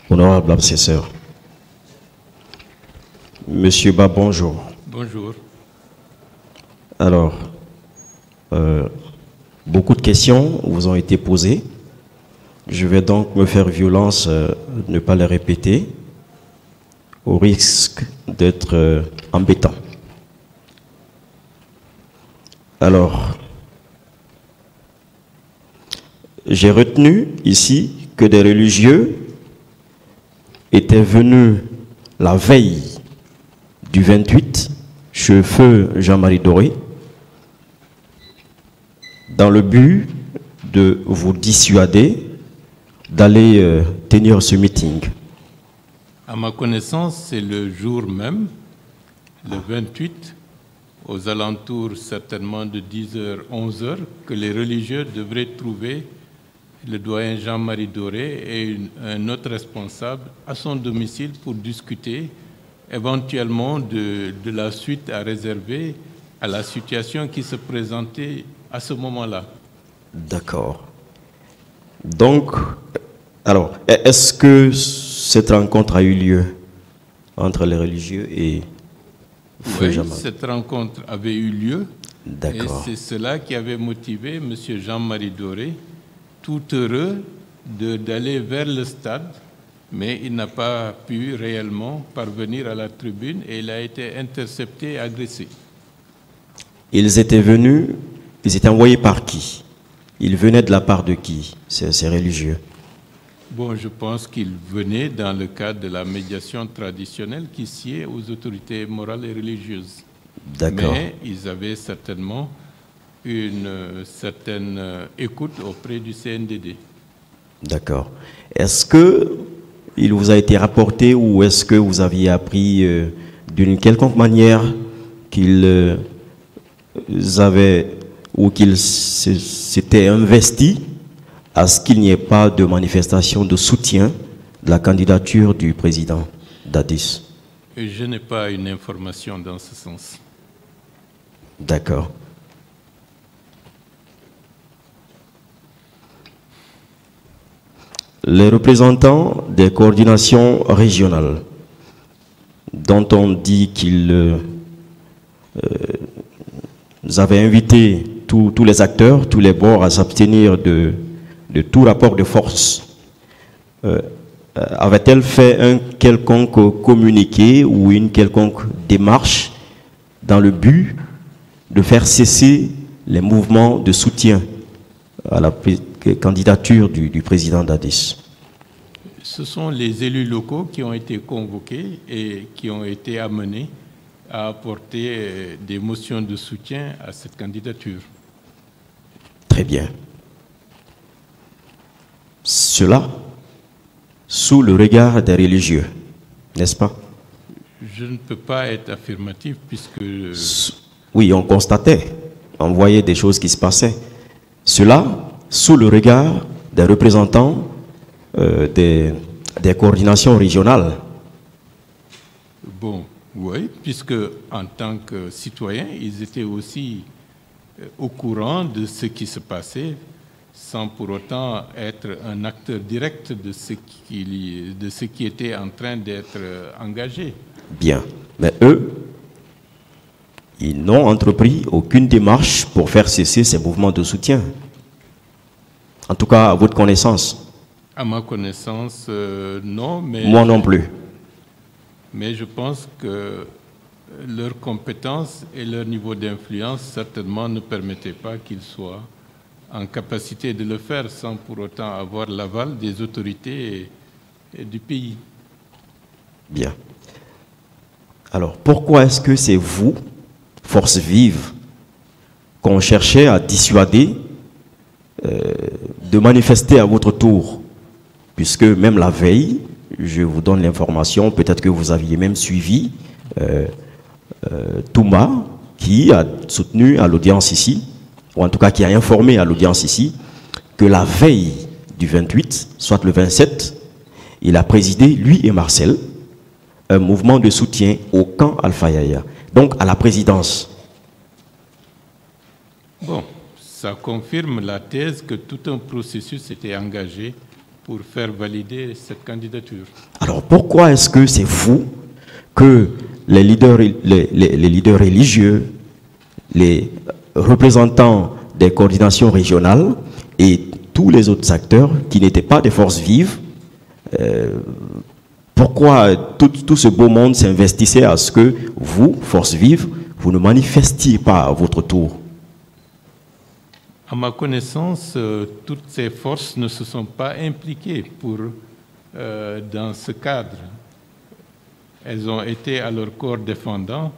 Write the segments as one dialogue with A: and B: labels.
A: Honorable assesseur. Monsieur Ba, bonjour.
B: Bonjour.
A: Alors, beaucoup de questions vous ont été posées. Je vais donc me faire violence, ne pas les répéter, au risque d'être embêtant. Alors, j'ai retenu ici que des religieux étaient venus la veille du 28 chez feu Jean-Marie Doré dans le but de vous dissuader d'aller tenir ce meeting.
B: À ma connaissance, c'est le jour même, le 28, aux alentours certainement de 10h, 11h, que les religieux devraient trouver le doyen Jean-Marie Doré et un autre responsable à son domicile pour discuter éventuellement de la suite à réserver à la situation qui se présentait à ce moment-là.
A: D'accord. Donc, alors, est-ce que cette rencontre a eu lieu entre les religieux et Feu Jean-Marie?
B: Oui, cette rencontre avait eu lieu.
A: D'accord.
B: Et c'est cela qui avait motivé M. Jean-Marie Doré, tout heureux d'aller vers le stade, mais il n'a pas pu réellement parvenir à la tribune et il a été intercepté et agressé.
A: Ils étaient venus, ils étaient envoyés par qui? Ils venaient de la part de qui, ces religieux?
B: Bon, je pense qu'ils venaient dans le cadre de la médiation traditionnelle qui sied aux autorités morales et religieuses.
A: D'accord.
B: Mais ils avaient certainement une certaine écoute auprès du CNDD.
A: D'accord. Est-ce que il vous a été rapporté ou est-ce que vous aviez appris d'une quelconque manière qu'ils avaient ou qu'ils s'étaient investis à ce qu'il n'y ait pas de manifestation de soutien de la candidature du président Dadis?
B: Et je n'ai pas une information dans ce sens.
A: D'accord. Les représentants des coordinations régionales, dont on dit qu'ils avaient invité tous les acteurs, tous les bords à s'abstenir de tout rapport de force, avait-elle fait un quelconque communiqué ou une quelconque démarche dans le but de faire cesser les mouvements de soutien à la candidature du président Dadis?
B: Ce sont les élus locaux qui ont été convoqués et qui ont été amenés à apporter des motions de soutien à cette candidature.
A: Très bien. Cela sous le regard des religieux, n'est-ce pas?
B: Je ne peux pas être affirmatif puisque...
A: Oui, on constatait, on voyait des choses qui se passaient. Cela sous le regard des représentants des coordinations régionales.
B: Bon, oui, puisque en tant que citoyens, ils étaient aussi au courant de ce qui se passait, sans pour autant être un acteur direct de ce qui était en train d'être engagé.
A: Bien, mais eux, ils n'ont entrepris aucune démarche pour faire cesser ces mouvements de soutien. En tout cas, à votre connaissance.
B: À ma connaissance, non. Mais
A: moi non plus.
B: Mais je pense que leurs compétences et leur niveau d'influence certainement ne permettaient pas qu'ils soient en capacité de le faire sans pour autant avoir l'aval des autorités et du pays.
A: Bien. Alors, pourquoi est-ce que c'est vous, force vive, qu'on cherchait à dissuader de manifester à votre tour? Puisque même la veille, je vous donne l'information, peut-être que vous aviez même suivi Touma, qui a soutenu à l'audience ici, ou en tout cas qui a informé à l'audience ici, que la veille du 28, soit le 27, il a présidé, lui et Marcel, un mouvement de soutien au camp Alpha Yaya, donc à la présidence.
B: Bon, ça confirme la thèse que tout un processus était engagé pour faire valider cette candidature.
A: Alors pourquoi est-ce que c'est vous que les leaders religieux, les représentants des coordinations régionales et tous les autres acteurs qui n'étaient pas des forces vives, pourquoi tout ce beau monde s'investissait à ce que vous, forces vives, vous ne manifestiez pas à votre tour?
B: À ma connaissance, toutes ces forces ne se sont pas impliquées dans ce cadre. Elles ont été à leur corps défendant,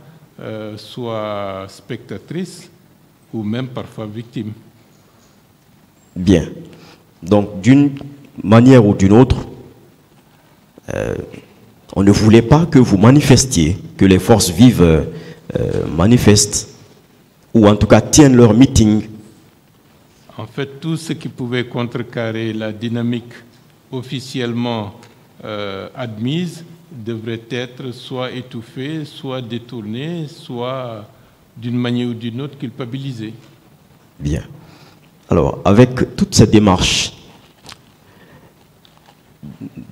B: soit spectatrices ou même parfois victimes.
A: Bien. Donc, d'une manière ou d'une autre, on ne voulait pas que vous manifestiez, que les forces vives manifestent, ou en tout cas tiennent leur meeting.
B: En fait, tout ce qui pouvait contrecarrer la dynamique officiellement admise devrait être soit étouffé, soit détourné, soit d'une manière ou d'une autre culpabilisé.
A: Bien. Alors, avec toute cette démarche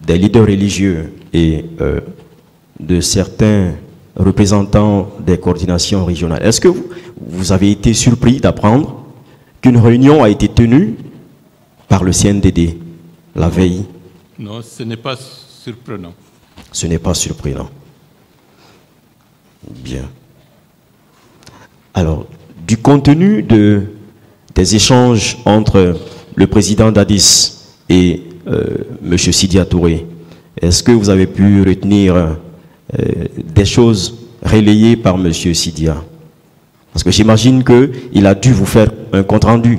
A: des leaders religieux et de certains représentants des coordinations régionales, est-ce que vous avez été surpris d'apprendre qu'une réunion a été tenue par le CNDD la veille?
B: Non, ce n'est pas surprenant.
A: Ce n'est pas surprenant. Bien. Alors, du contenu des échanges entre le président d'Addis et M. Sidya Touré, est-ce que vous avez pu retenir des choses relayées par M. Sidya? Parce que j'imagine qu'il a dû vous faire un compte-rendu.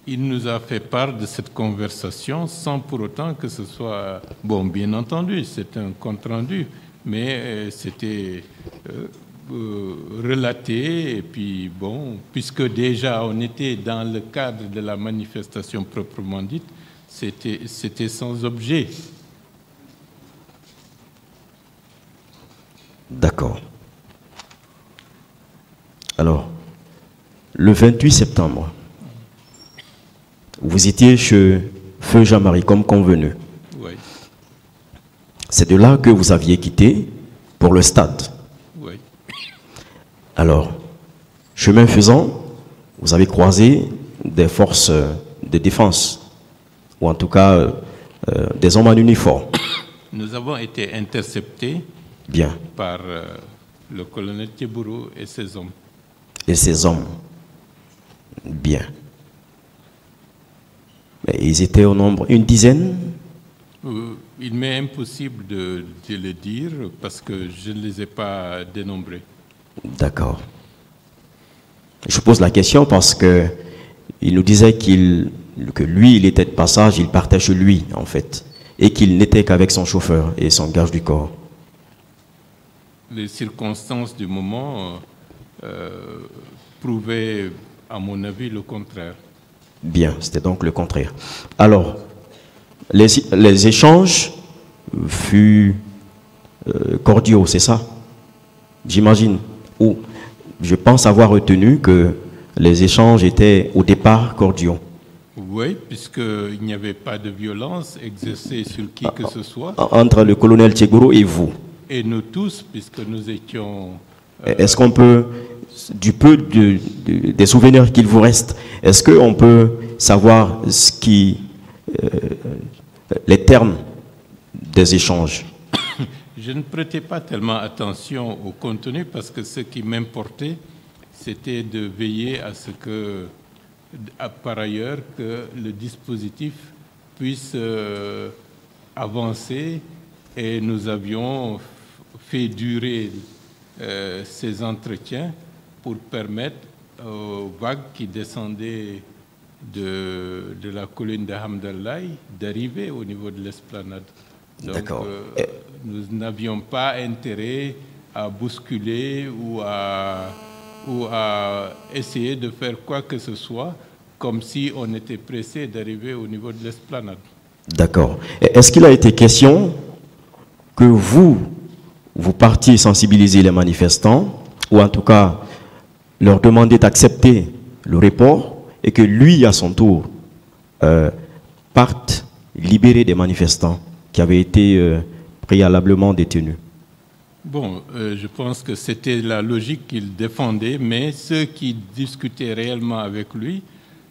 B: Il nous a fait part de cette conversation sans pour autant que ce soit... Bon, bien entendu, c'est un compte-rendu, mais c'était relaté. Et puis, bon, puisque déjà on était dans le cadre de la manifestation proprement dite, c'était sans objet.
A: D'accord. Alors, le 28 septembre, vous étiez chez Feu Jean-Marie comme convenu.
B: Oui.
A: C'est de là que vous aviez quitté pour le stade.
B: Oui.
A: Alors, chemin faisant, vous avez croisé des forces de défense, ou en tout cas des hommes en uniforme.
B: Nous avons été interceptés.
A: Bien.
B: Par le colonel Tchebourou et ses hommes.
A: Et ses hommes. Bien. Mais ils étaient au nombre une dizaine?
B: Il m'est impossible de le dire parce que je ne les ai pas dénombrés.
A: D'accord. Je pose la question parce que il nous disait que lui, il était de passage, il partait chez lui, en fait, et qu'il n'était qu'avec son chauffeur et son garde du corps.
B: Les circonstances du moment prouvaient, à mon avis, le contraire.
A: Bien, c'était donc le contraire. Alors, les échanges furent cordiaux, c'est ça? J'imagine. Ou je pense avoir retenu que les échanges étaient au départ cordiaux.
B: Oui, puisqu'il n'y avait pas de violence exercée sur qui que ce soit.
A: Entre le colonel Tchebourou et vous?
B: Et nous tous, puisque nous étions...
A: Est-ce qu'on peut, des souvenirs qu'il vous reste, est-ce qu'on peut savoir les termes des échanges?
B: Je ne prêtais pas tellement attention au contenu parce que ce qui m'importait, c'était de veiller à ce que, par ailleurs, que le dispositif puisse avancer, et nous avions fait durer ces entretiens pour permettre aux vagues qui descendaient de la colline de Hamdallahi d'arriver au niveau de l'esplanade. Donc, nous n'avions pas intérêt à bousculer ou à essayer de faire quoi que ce soit comme si on était pressé d'arriver au niveau de l'esplanade.
A: D'accord. Est-ce qu'il a été question que vous partiez sensibiliser les manifestants, ou en tout cas leur demander d'accepter le report, et que lui, à son tour, parte libérer des manifestants qui avaient été préalablement détenus?
B: Bon, je pense que c'était la logique qu'il défendait, mais ceux qui discutaient réellement avec lui,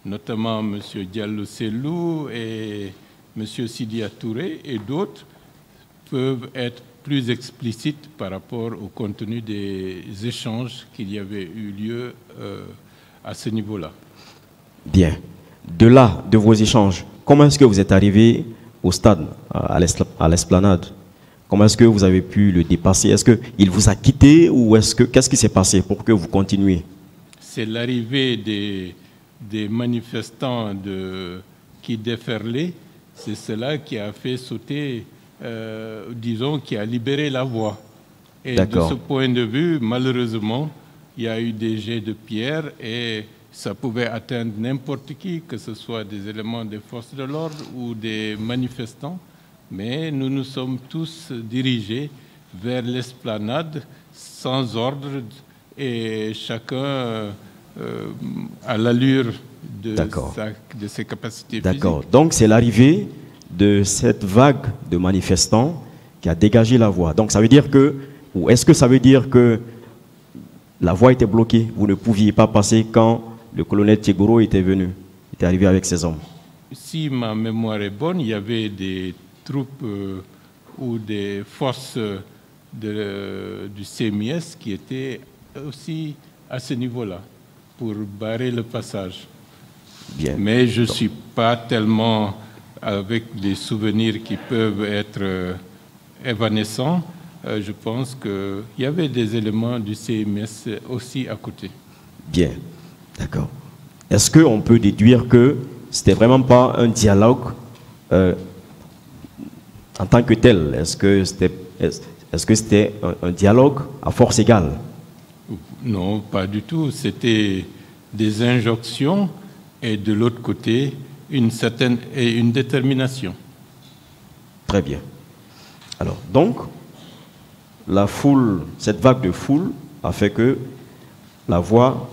B: notamment M. Diallo Sellou et M. Sidia Touré et d'autres, peuvent être plus explicites par rapport au contenu des échanges qu'il y avait eu lieu à ce niveau-là.
A: Bien. De là, de vos échanges, comment est-ce que vous êtes arrivé au stade, à l'esplanade? Comment est-ce que vous avez pu le dépasser? Est-ce qu'il vous a quitté ou qu'est-ce qui s'est passé pour que vous continuiez?
B: C'est l'arrivée des manifestants qui déferlaient, c'est cela qui a fait sauter, disons, qui a libéré la voie. Et de ce point de vue, malheureusement, il y a eu des jets de pierre et ça pouvait atteindre n'importe qui, que ce soit des éléments des forces de l'ordre ou des manifestants. Mais nous nous sommes tous dirigés vers l'esplanade sans ordre et chacun à l'allure de ses capacités physiques.
A: D'accord. Donc c'est l'arrivée de cette vague de manifestants qui a dégagé la voie. Donc ça veut dire que, ou est-ce que ça veut dire que la voie était bloquée? Vous ne pouviez pas passer quand le colonel Tchegoro était venu, était arrivé avec ses hommes?
B: Si ma mémoire est bonne, il y avait des troupes ou des forces du CMIS qui étaient aussi à ce niveau-là pour barrer le passage.
A: Bien.
B: Mais je ne suis pas tellement avec des souvenirs qui peuvent être évanescents. Je pense qu'il y avait des éléments du CMS aussi à côté.
A: Bien, d'accord. Est-ce qu'on peut déduire que c'était vraiment pas un dialogue en tant que tel? Est-ce que c'était un dialogue à force égale?
B: Non, pas du tout. C'était des injonctions et de l'autre côté, une détermination.
A: Très bien. Alors, donc, la foule, cette vague de foule a fait que la voie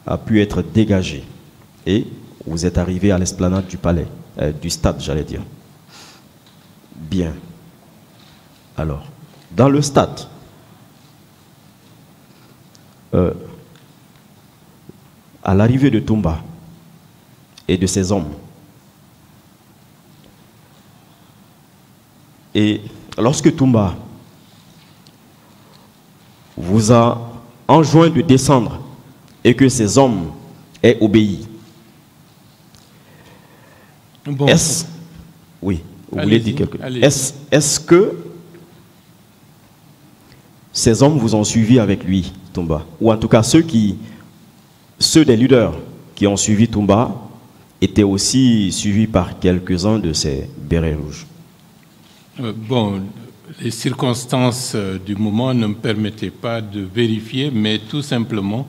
A: a pu être dégagée. Et vous êtes arrivé à l'esplanade du palais, du stade, j'allais dire. Bien. Alors, dans le stade, à l'arrivée de Toumba et de ses hommes, et lorsque Toumba vous a enjoint de descendre et que ses hommes aient obéi,
B: bon.
A: Oui, vous voulez dire quelque chose? Est-ce que ces hommes vous ont suivi avec lui, Toumba? Ou en tout cas, ceux des leaders qui ont suivi Toumba étaient aussi suivis par quelques-uns de ces bérets rouges?
B: Bon, les circonstances du moment ne me permettaient pas de vérifier, mais tout simplement,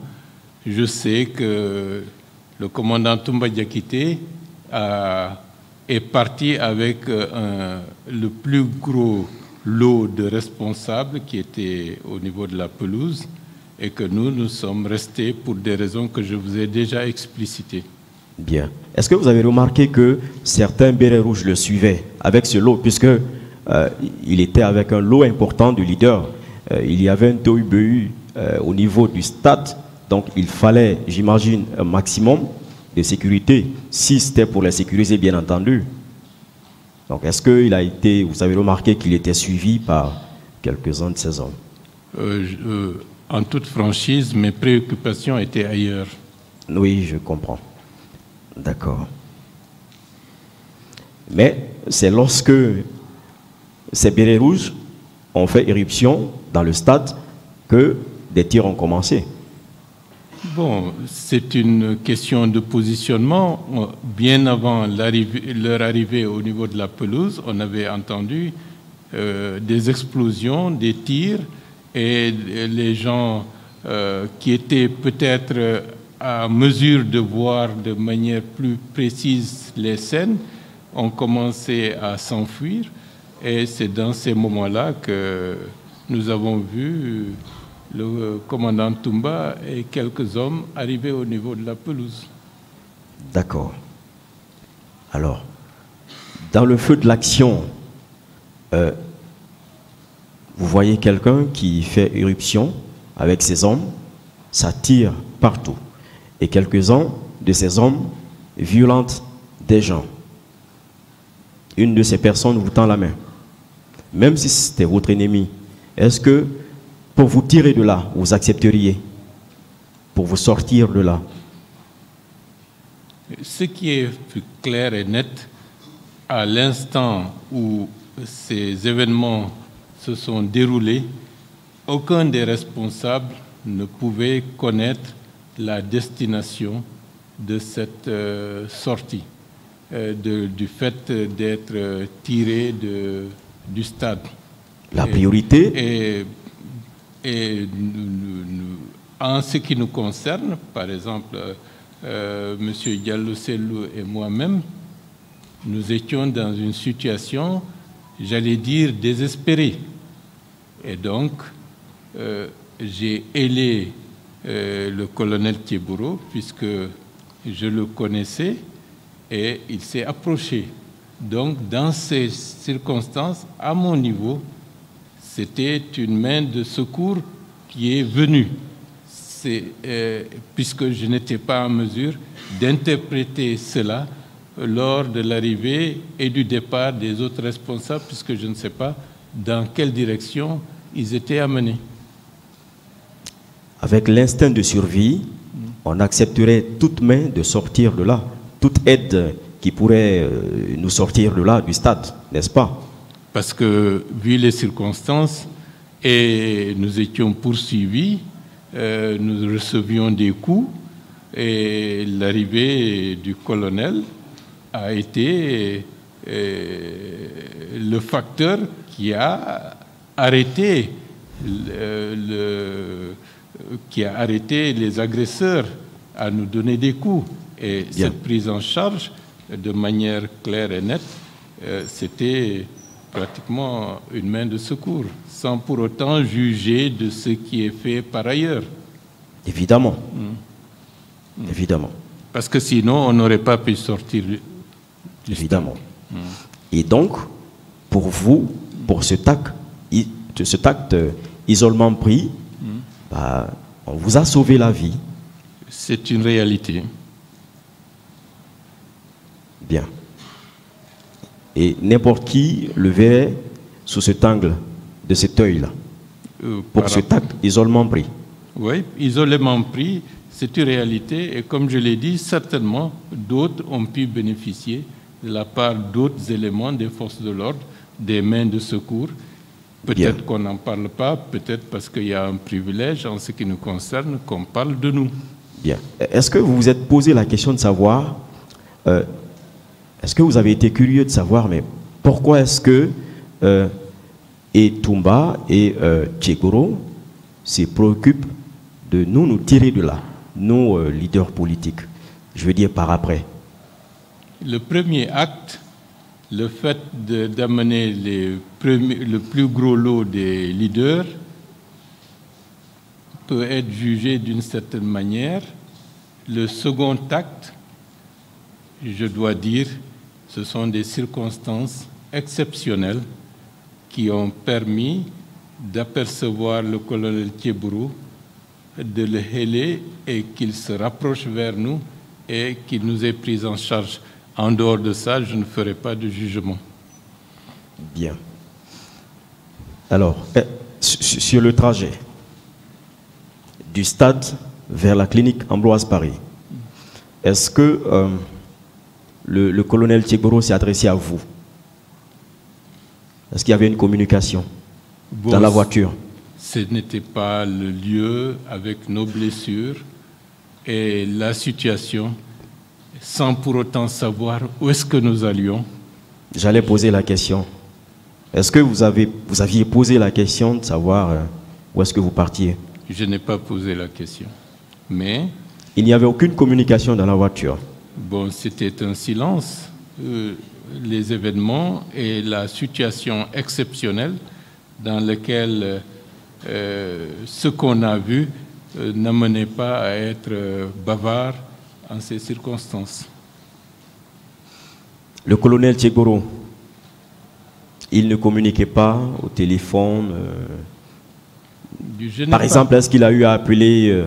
B: je sais que le commandant Toumba Diakité est parti avec le plus gros lot de responsables qui étaient au niveau de la pelouse et que nous sommes restés pour des raisons que je vous ai déjà explicitées.
A: Bien. Est-ce que vous avez remarqué que certains bérets rouges le suivaient avec ce lot, puisque il était avec un lot important de leaders? Il y avait un tohu-bohu au niveau du stade, donc il fallait, j'imagine, un maximum de sécurité, si c'était pour les sécuriser, bien entendu. Donc, est-ce qu'il a été, vous avez remarqué qu'il était suivi par quelques-uns de ces hommes?
B: En toute franchise, mes préoccupations étaient ailleurs.
A: Oui, je comprends. D'accord. Mais c'est lorsque ces bérets rouges ont fait éruption dans le stade que des tirs ont commencé.
B: Bon, c'est une question de positionnement. Bien avant leur arrivée au niveau de la pelouse, on avait entendu des explosions, des tirs, et les gens qui étaient peut-être à mesure de voir de manière plus précise les scènes ont commencé à s'enfuir. Et c'est dans ces moments-là que nous avons vu le commandant Toumba et quelques hommes arriver au niveau de la pelouse.
A: D'accord. Alors, Dans le feu de l'action, vous voyez quelqu'un qui fait éruption avec ses hommes, ça tire partout. Et quelques-uns de ces hommes violentent des gens. Une de ces personnes vous tend la main. Même si c'était votre ennemi, est-ce que pour vous tirer de là, vous accepteriez? Pour vous sortir de là?
B: Ce qui est clair et net, à l'instant où ces événements se sont déroulés, aucun des responsables ne pouvait connaître la destination de cette sortie, du fait d'être tiré du stade.
A: La priorité?
B: En ce qui nous concerne, par exemple, M. Diallo Sellou et moi-même, nous étions dans une situation, j'allais dire, désespérée. Et donc, j'ai ailé le colonel Thiebouro, puisque je le connaissais, et il s'est approché. Donc, dans ces circonstances, à mon niveau, c'était une main de secours qui est venue. Puisque je n'étais pas en mesure d'interpréter cela lors de l'arrivée et du départ des autres responsables, puisque je ne sais pas dans quelle direction ils étaient amenés.
A: Avec l'instinct de survie, on accepterait toute main de sortir de là, toute aide qui pourrait nous sortir de là, du stade, n'est-ce pas?
B: Parce que, vu les circonstances, et nous étions poursuivis, nous recevions des coups, et l'arrivée du colonel a été le facteur qui a arrêté les agresseurs à nous donner des coups. Et
A: Bien.
B: cette prise en charge, de manière claire et nette, c'était pratiquement une main de secours, sans pour autant juger de ce qui est fait par ailleurs.
A: Évidemment. Évidemment.
B: Parce que sinon, on n'aurait pas pu sortir du
A: Évidemment. Et donc, pour vous, pour cet acte isolement pris, on vous a sauvé la vie.
B: C'est une réalité.
A: Bien. Et n'importe qui le verrait sous cet angle, de cet œil-là, pour cet acte isolement pris.
B: Oui, isolement pris, c'est une réalité. Et comme je l'ai dit, certainement, d'autres ont pu bénéficier de la part d'autres éléments des forces de l'ordre, des mains de secours. Peut-être qu'on n'en parle pas, peut-être parce qu'il y a un privilège en ce qui nous concerne qu'on parle de nous.
A: Bien. Est-ce que vous vous êtes posé la question de savoir, est-ce que vous avez été curieux de savoir, mais pourquoi est-ce que Toumba et Thiebouro se préoccupent de nous tirer de là, nous leaders politiques, je veux dire par après?
B: Le premier acte, le fait d'amener le plus gros lot des leaders peut être jugé d'une certaine manière. Le second acte, je dois dire, ce sont des circonstances exceptionnelles qui ont permis d'apercevoir le colonel Thiebouro, de le héler et qu'il se rapproche vers nous et qu'il nous ait pris en charge. En dehors de ça, je ne ferai pas de jugement.
A: Bien. Alors, sur le trajet du stade vers la clinique Ambroise Paré, est-ce que le colonel Thiebouro s'est adressé à vous? Est-ce qu'il y avait une communication dans la voiture?
B: Ce n'était pas le lieu avec nos blessures et la situation, sans pour autant savoir où est-ce que nous allions.
A: J'allais poser la question. Est-ce que vous aviez posé la question de savoir où est-ce que vous partiez?
B: Je n'ai pas posé la question. Mais
A: il n'y avait aucune communication dans la voiture.
B: Bon, c'était un silence. Les événements et la situation exceptionnelle dans laquelle ce qu'on a vu n'amenait pas à être bavard en ces circonstances.
A: Le colonel Thiebouro Il ne communiquait pas au téléphone.
B: Je n'ai
A: Par
B: pas-
A: exemple, est-ce qu'il a eu à appeler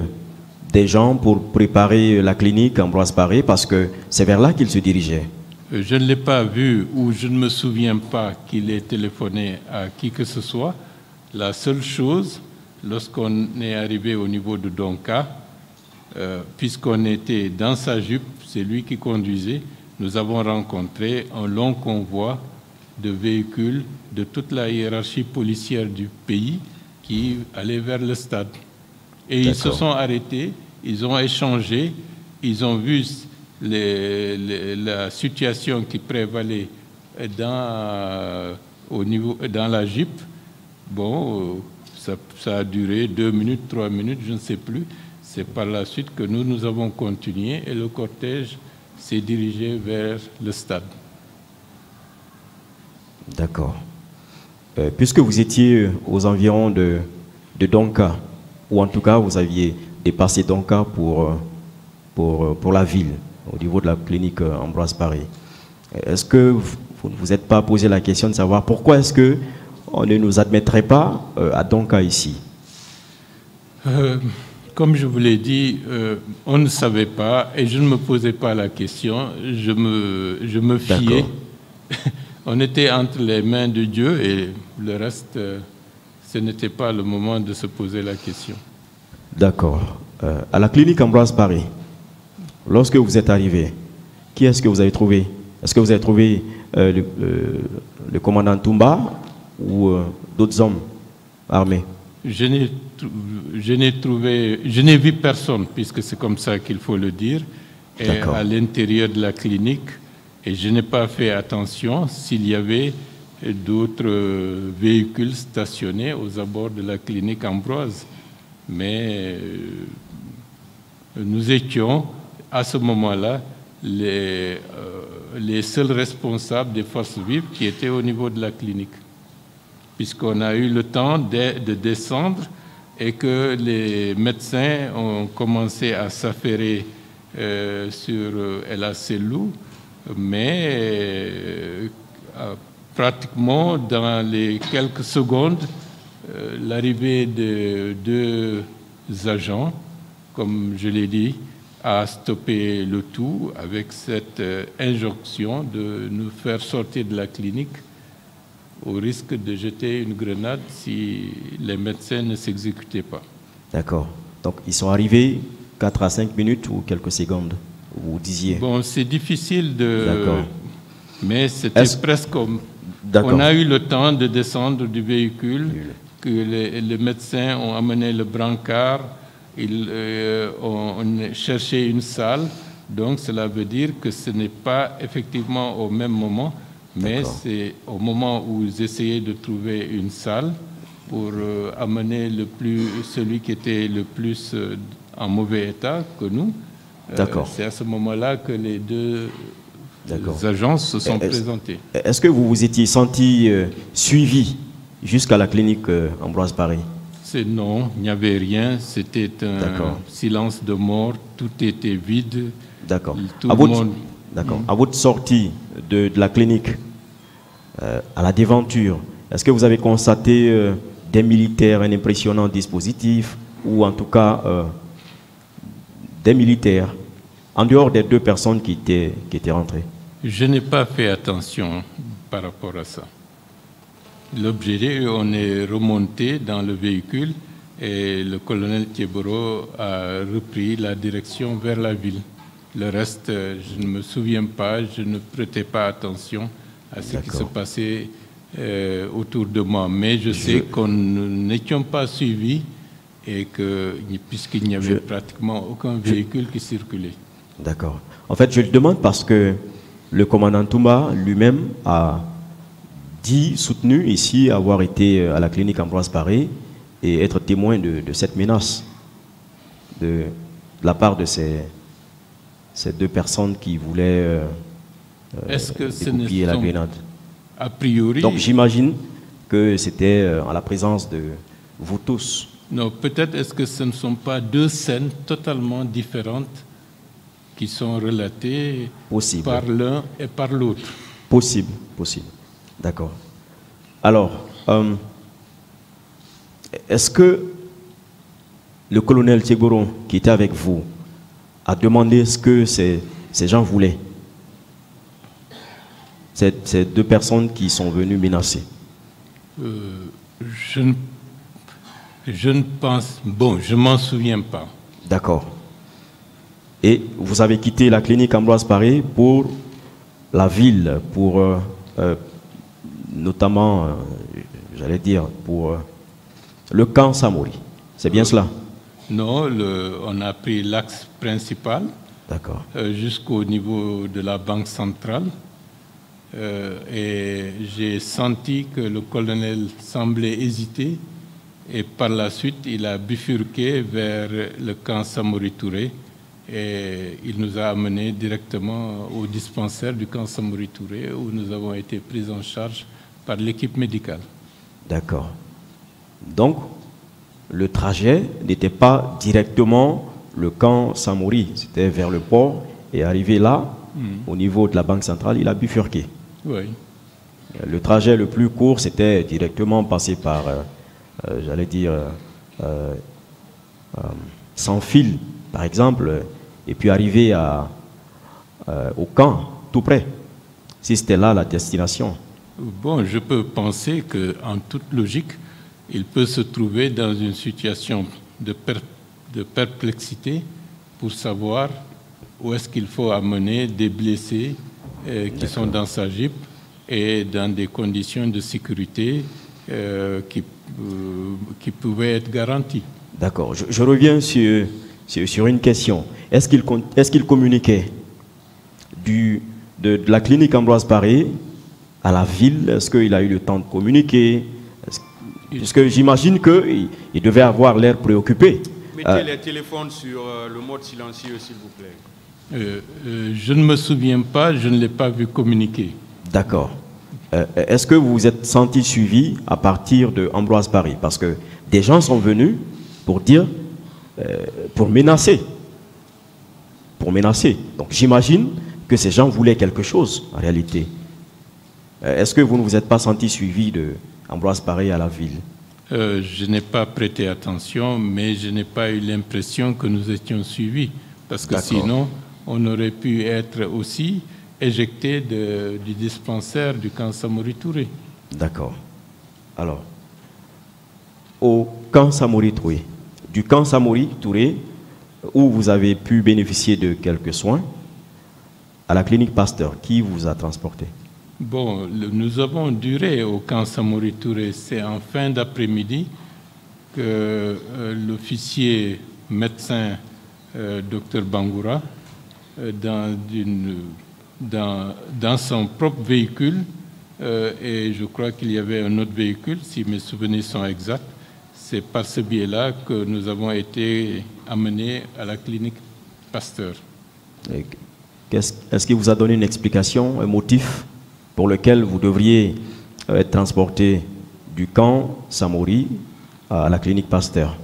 A: des gens pour préparer la clinique Ambroise Paré parce que c'est vers là qu'il se dirigeait?
B: Je ne l'ai pas vu ou je ne me souviens pas qu'il ait téléphoné à qui que ce soit. La seule chose, lorsqu'on est arrivé au niveau de Donka, puisqu'on était dans sa jupe, c'est lui qui conduisait, nous avons rencontré un long convoi de véhicules de toute la hiérarchie policière du pays qui allaient vers le stade. Et ils se sont arrêtés, ils ont échangé, ils ont vu la situation qui prévalait dans la Jeep. Bon, ça a duré 2 minutes, 3 minutes, je ne sais plus. C'est par la suite que nous avons continué et le cortège s'est dirigé vers le stade.
A: D'accord. Puisque vous étiez aux environs de Donka, ou en tout cas vous aviez dépassé Donka pour la ville, au niveau de la clinique Ambroise Paré, est-ce que vous ne vous êtes pas posé la question de savoir pourquoi est-ce qu'on ne nous admettrait pas à Donka ici?
B: Comme je vous l'ai dit, on ne savait pas et je ne me posais pas la question, je me fiais. On était entre les mains de Dieu et le reste, ce n'était pas le moment de se poser la question.
A: D'accord. À la clinique Ambroise Paré, lorsque vous êtes arrivé, qui est-ce que vous avez trouvé? Est-ce que vous avez trouvé le commandant Toumba ou d'autres hommes armés?
B: Je n'ai vu personne, puisque c'est comme ça qu'il faut le dire, à l'intérieur de la clinique. Et je n'ai pas fait attention s'il y avait d'autres véhicules stationnés aux abords de la clinique Ambroise. Mais nous étions, à ce moment-là, les seuls responsables des forces vives qui étaient au niveau de la clinique. Puisqu'on a eu le temps de descendre et que les médecins ont commencé à s'affairer sur Ella Selou, mais pratiquement dans les quelques secondes, l'arrivée de 2 agents, comme je l'ai dit, a stoppé le tout avec cette injonction de nous faire sortir de la clinique au risque de jeter une grenade si les médecins ne s'exécutaient pas.
A: D'accord. Donc, ils sont arrivés 4 à 5 minutes ou quelques secondes, vous disiez?
B: Bon, c'est difficile de...
A: D'accord.
B: Mais c'était presque comme... On a eu le temps de descendre du véhicule, que les médecins ont amené le brancard, ils ont cherché une salle, donc cela veut dire que ce n'est pas effectivement au même moment, mais c'est au moment où ils essayaient de trouver une salle pour amener celui qui était le plus en mauvais état que nous. C'est à ce moment-là que les 2 agents se sont présentés.
A: Est-ce que vous vous étiez senti suivi jusqu'à la clinique Ambroise Paré?
B: Non, il n'y avait rien. C'était un silence de mort. Tout était vide.
A: D'accord.
B: D'accord.
A: À votre sortie de la clinique, à la déventure, est-ce que vous avez constaté des militaires, un impressionnant dispositif, ou en tout cas des militaires, en dehors des 2 personnes qui étaient rentrées?
B: Je n'ai pas fait attention par rapport à ça. L'objet, on est remonté dans le véhicule et le colonel Thieboro a repris la direction vers la ville. Le reste, je ne me souviens pas, je ne prêtais pas attention à ce qui se passait autour de moi. Mais je sais qu'on n'étions pas suivis et que, puisqu'il n'y avait pratiquement aucun véhicule qui circulait.
A: D'accord. En fait, je le demande parce que le commandant Toumba lui-même a soutenu ici avoir été à la clinique Ambroise Paré et être témoin de cette menace de la part de ces 2 personnes qui voulaient dégoupiller la grenade.
B: A priori...
A: Donc j'imagine que c'était en la présence de vous tous.
B: Non, peut-être est-ce que ce ne sont pas 2 scènes totalement différentes qui sont relatées par l'un et par l'autre.
A: Possible. D'accord. Alors, est-ce que le colonel Tchegoron, qui était avec vous, a demandé ce que ces gens voulaient? Ces deux personnes qui sont venues menacer.
B: Je ne pense... Bon, je ne m'en souviens pas.
A: D'accord. Et vous avez quitté la clinique Ambroise Paré pour la ville, pour notamment, j'allais dire, pour le camp Samori. C'est bien cela?
B: Non, on a pris l'axe principal jusqu'au niveau de la Banque centrale. Et j'ai senti que le colonel semblait hésiter. Et par la suite, il a bifurqué vers le camp Samori Touré. Et il nous a amenés directement au dispensaire du camp Samori Touré, où nous avons été pris en charge par l'équipe médicale.
A: D'accord. Donc, le trajet n'était pas directement le camp Samori, c'était vers le port, et arrivé là, au niveau de la Banque centrale, il a bifurqué.
B: Oui.
A: Le trajet le plus court, c'était directement passer par, j'allais dire, sans fil, par exemple, et puis arriver au camp, tout près, si c'était là la destination.
B: Bon, je peux penser qu'en toute logique, il peut se trouver dans une situation de perplexité pour savoir où est-ce qu'il faut amener des blessés qui sont dans sa Jeep et dans des conditions de sécurité qui pouvaient être garanties.
A: D'accord. Je reviens sur une question. Est-ce qu'il communiquait de la clinique Ambroise Paré à la ville? Est-ce qu'il a eu le temps de communiquer? Puisque j'imagine qu'il devait avoir l'air préoccupé.
C: Mettez les téléphones sur le mode silencieux, s'il vous plaît.
B: Je ne me souviens pas, je ne l'ai pas vu communiquer.
A: D'accord. Est-ce que vous vous êtes senti suivi à partir de Ambroise Paré? Parce que des gens sont venus pour dire, pour menacer. Pour menacer. Donc j'imagine que ces gens voulaient quelque chose, en réalité. Est-ce que vous ne vous êtes pas senti suivi de Ambroise Paré à la ville?
B: Je n'ai pas prêté attention, mais je n'ai pas eu l'impression que nous étions suivis. Parce que sinon, on aurait pu être aussi éjecté du dispensaire du camp Samori Touré.
A: D'accord. Alors, au camp Samori Touré, du camp Samori Touré, où vous avez pu bénéficier de quelques soins, à la clinique Pasteur, qui vous a transporté?
B: Bon, nous avons duré au camp Samori Touré. C'est en fin d'après-midi que l'officier médecin Dr Bangoura, dans son propre véhicule, et je crois qu'il y avait un autre véhicule, si mes souvenirs sont exacts, c'est par ce biais-là que nous avons été amenés à la clinique Pasteur.
A: Est-ce qu'il vous a donné une explication, un motif pour lequel vous devriez être transporté du camp Samori à la clinique Pasteur?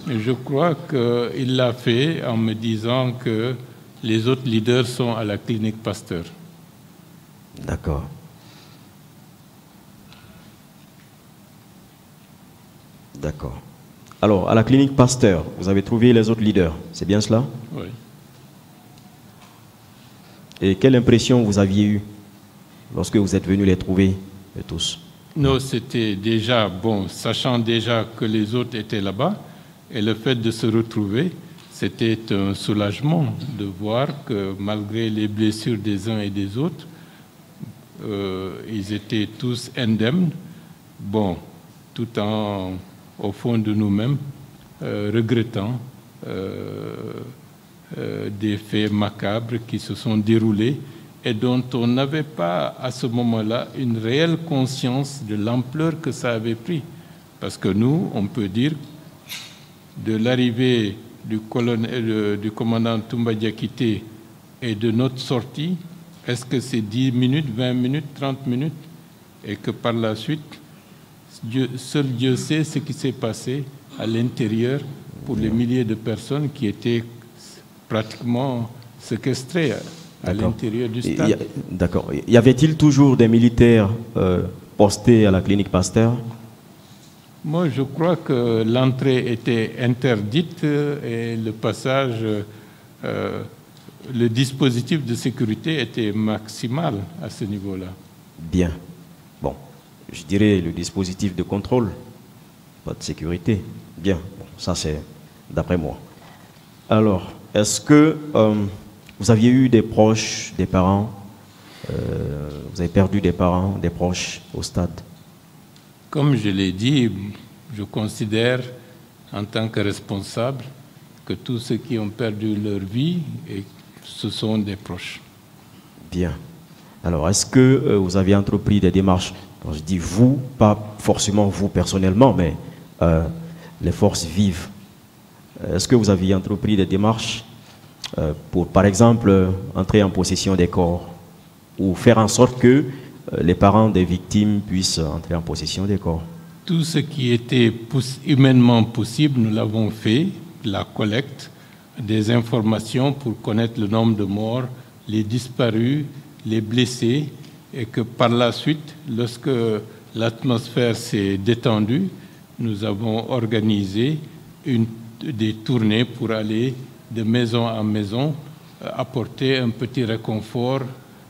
B: Je crois qu'il l'a fait en me disant que les autres leaders sont à la clinique Pasteur.
A: D'accord. D'accord. Alors, à la clinique Pasteur, vous avez trouvé les autres leaders, c'est bien cela?
B: Oui.
A: Et quelle impression vous aviez eue lorsque vous êtes venus les trouver tous?
B: Non, c'était déjà, bon, sachant déjà que les autres étaient là-bas, et le fait de se retrouver, c'était un soulagement de voir que malgré les blessures des uns et des autres, ils étaient tous indemnes, bon, tout au fond de nous-mêmes, regrettant des faits macabres qui se sont déroulés et dont on n'avait pas à ce moment-là une réelle conscience de l'ampleur que ça avait pris. Parce que nous, on peut dire, de l'arrivée du commandant Toumba Diakité et de notre sortie, est-ce que c'est 10 minutes, 20 minutes, 30 minutes? Et que par la suite, seul Dieu sait ce qui s'est passé à l'intérieur pour les milliers de personnes qui étaient pratiquement séquestrées à l'intérieur du stade.
A: D'accord. Y avait-il toujours des militaires postés à la clinique Pasteur?
B: Moi, je crois que l'entrée était interdite et le passage, le dispositif de sécurité était maximal à ce niveau-là.
A: Bien. Bon, je dirais le dispositif de contrôle, pas de sécurité. Bien, bon, ça c'est d'après moi. Alors, est-ce que vous aviez eu des proches, des parents, vous avez perdu des parents, des proches au stade?
B: Comme je l'ai dit, je considère en tant que responsable que tous ceux qui ont perdu leur vie, ce sont des proches.
A: Bien. Alors, est-ce que vous avez entrepris des démarches? Quand je dis vous, pas forcément vous personnellement, mais les forces vives. Est-ce que vous aviez entrepris des démarches pour, par exemple, entrer en possession des corps ou faire en sorte que les parents des victimes puissent entrer en possession des corps?
B: Tout ce qui était humainement possible, nous l'avons fait, la collecte des informations pour connaître le nombre de morts, les disparus, les blessés, et que par la suite, lorsque l'atmosphère s'est détendue, nous avons organisé des tournées pour aller de maison en maison, apporter un petit réconfort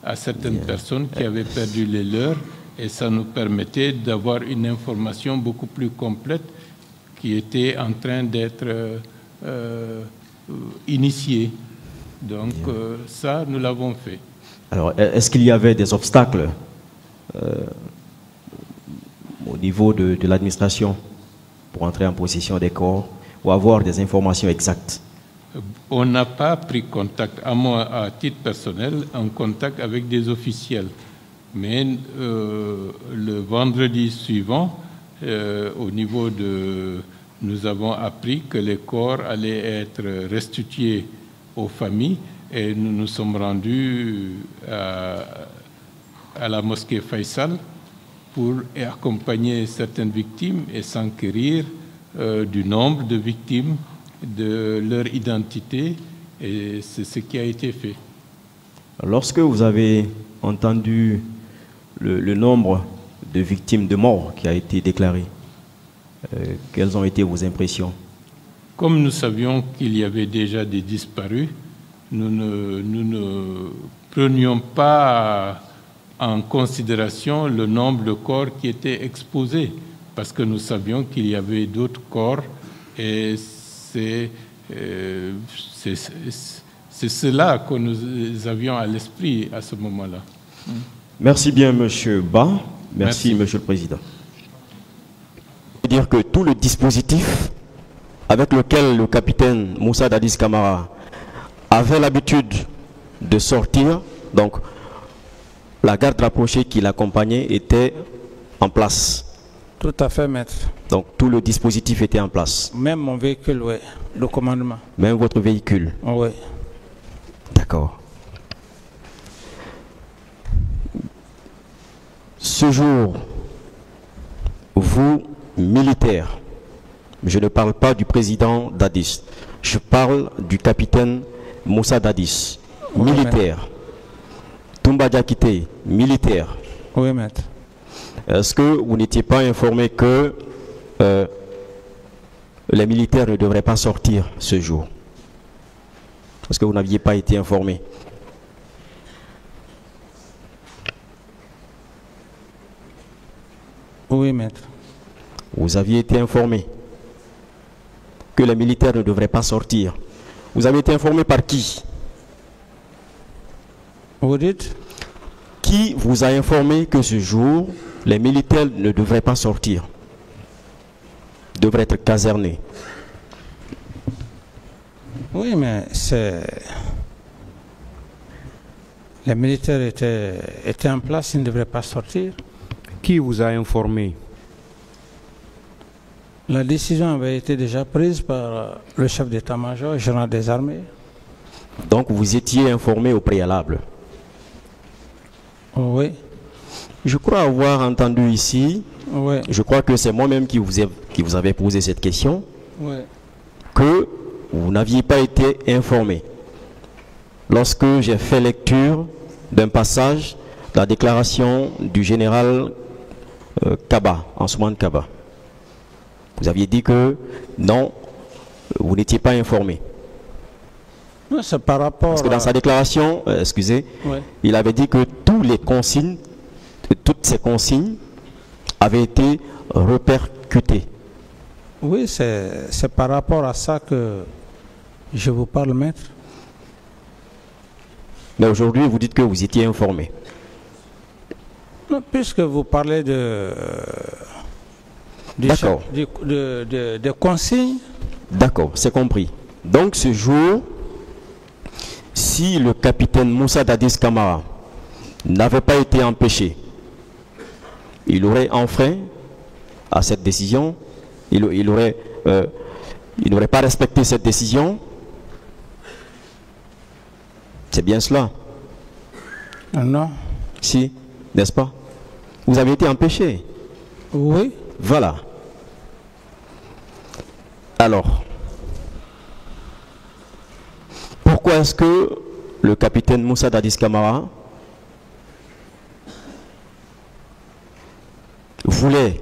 B: à certaines personnes qui avaient perdu les leurs, et ça nous permettait d'avoir une information beaucoup plus complète qui était en train d'être initiée. Donc ça, nous l'avons fait.
A: Alors, est-ce qu'il y avait des obstacles au niveau de l'administration pour entrer en possession des corps ou avoir des informations exactes?
B: On n'a pas pris contact, à moi, à titre personnel, en contact avec des officiels. Mais le vendredi suivant, au niveau de... Nous avons appris que les corps allaient être restitués aux familles et nous nous sommes rendus à la mosquée Faisal pour accompagner certaines victimes et s'enquérir du nombre de victimes, de leur identité, et c'est ce qui a été fait.
A: Lorsque vous avez entendu le nombre de victimes de mort qui a été déclaré, quelles ont été vos impressions?
B: Comme nous savions qu'il y avait déjà des disparus, nous ne prenions pas en considération le nombre de corps qui étaient exposés, parce que nous savions qu'il y avait d'autres corps, et c'est cela que nous avions à l'esprit à ce moment-là.
A: Merci bien, Monsieur Ba. Merci, Monsieur le Président. Je veux dire que tout le dispositif avec lequel le capitaine Moussa Dadis Camara avait l'habitude de sortir, donc la garde rapprochée qui l'accompagnait était en place.
D: Tout à fait, maître.
A: Donc tout le dispositif était en place.
D: Même mon véhicule, oui, le commandement.
A: Même votre véhicule?
D: Oui.
A: D'accord. Ce jour, vous, militaires, je ne parle pas du président Dadis, je parle du capitaine Moussa Dadis, militaire. Toumba Diakité, militaire.
D: Oui, maître.
A: Est-ce que vous n'étiez pas informé que les militaires ne devraient pas sortir ce jour? Est-ce que vous n'aviez pas été informé?
D: Oui, maître.
A: Vous aviez été informé que les militaires ne devraient pas sortir. Vous avez été informé par qui?
D: Vous dites?
A: Qui vous a informé que ce jour, les militaires ne devraient pas sortir, devraient être casernés?
D: Oui, mais c'est... Les militaires étaient en place, ils ne devraient pas sortir.
E: Qui vous a informé?
D: La décision avait été déjà prise par le chef d'état-major, général des armées.
A: Donc vous étiez informé au préalable?
D: Oui.
A: Je crois avoir entendu ici,
D: oui.
A: Je crois que c'est moi-même qui vous avez posé cette question,
D: oui.
A: Que vous n'aviez pas été informé. Lorsque j'ai fait lecture d'un passage, la déclaration du général Kaba, Ansoumane Kaba. Vous aviez dit que non, vous n'étiez pas informé.
D: Non, c'est par rapport...
A: Parce que dans sa déclaration, excusez,
D: Ouais.
A: il avait dit que toutes ces consignes avaient été répercutées.
D: Oui, c'est par rapport à ça que je vous parle, maître.
A: Mais aujourd'hui, vous dites que vous étiez informé.
D: Non, puisque vous parlez de...
A: D'accord.
D: de consignes.
A: D'accord, c'est compris. Donc ce jour, si le capitaine Moussa Dadis Camara n'avait pas été empêché, il aurait enfreint à cette décision, il n'aurait pas respecté cette décision. C'est bien cela.
D: Non.
A: Si, n'est-ce pas? Vous avez été empêché.
D: Oui.
A: Voilà. Alors, pourquoi est-ce que le capitaine Moussa Dadis Camara voulait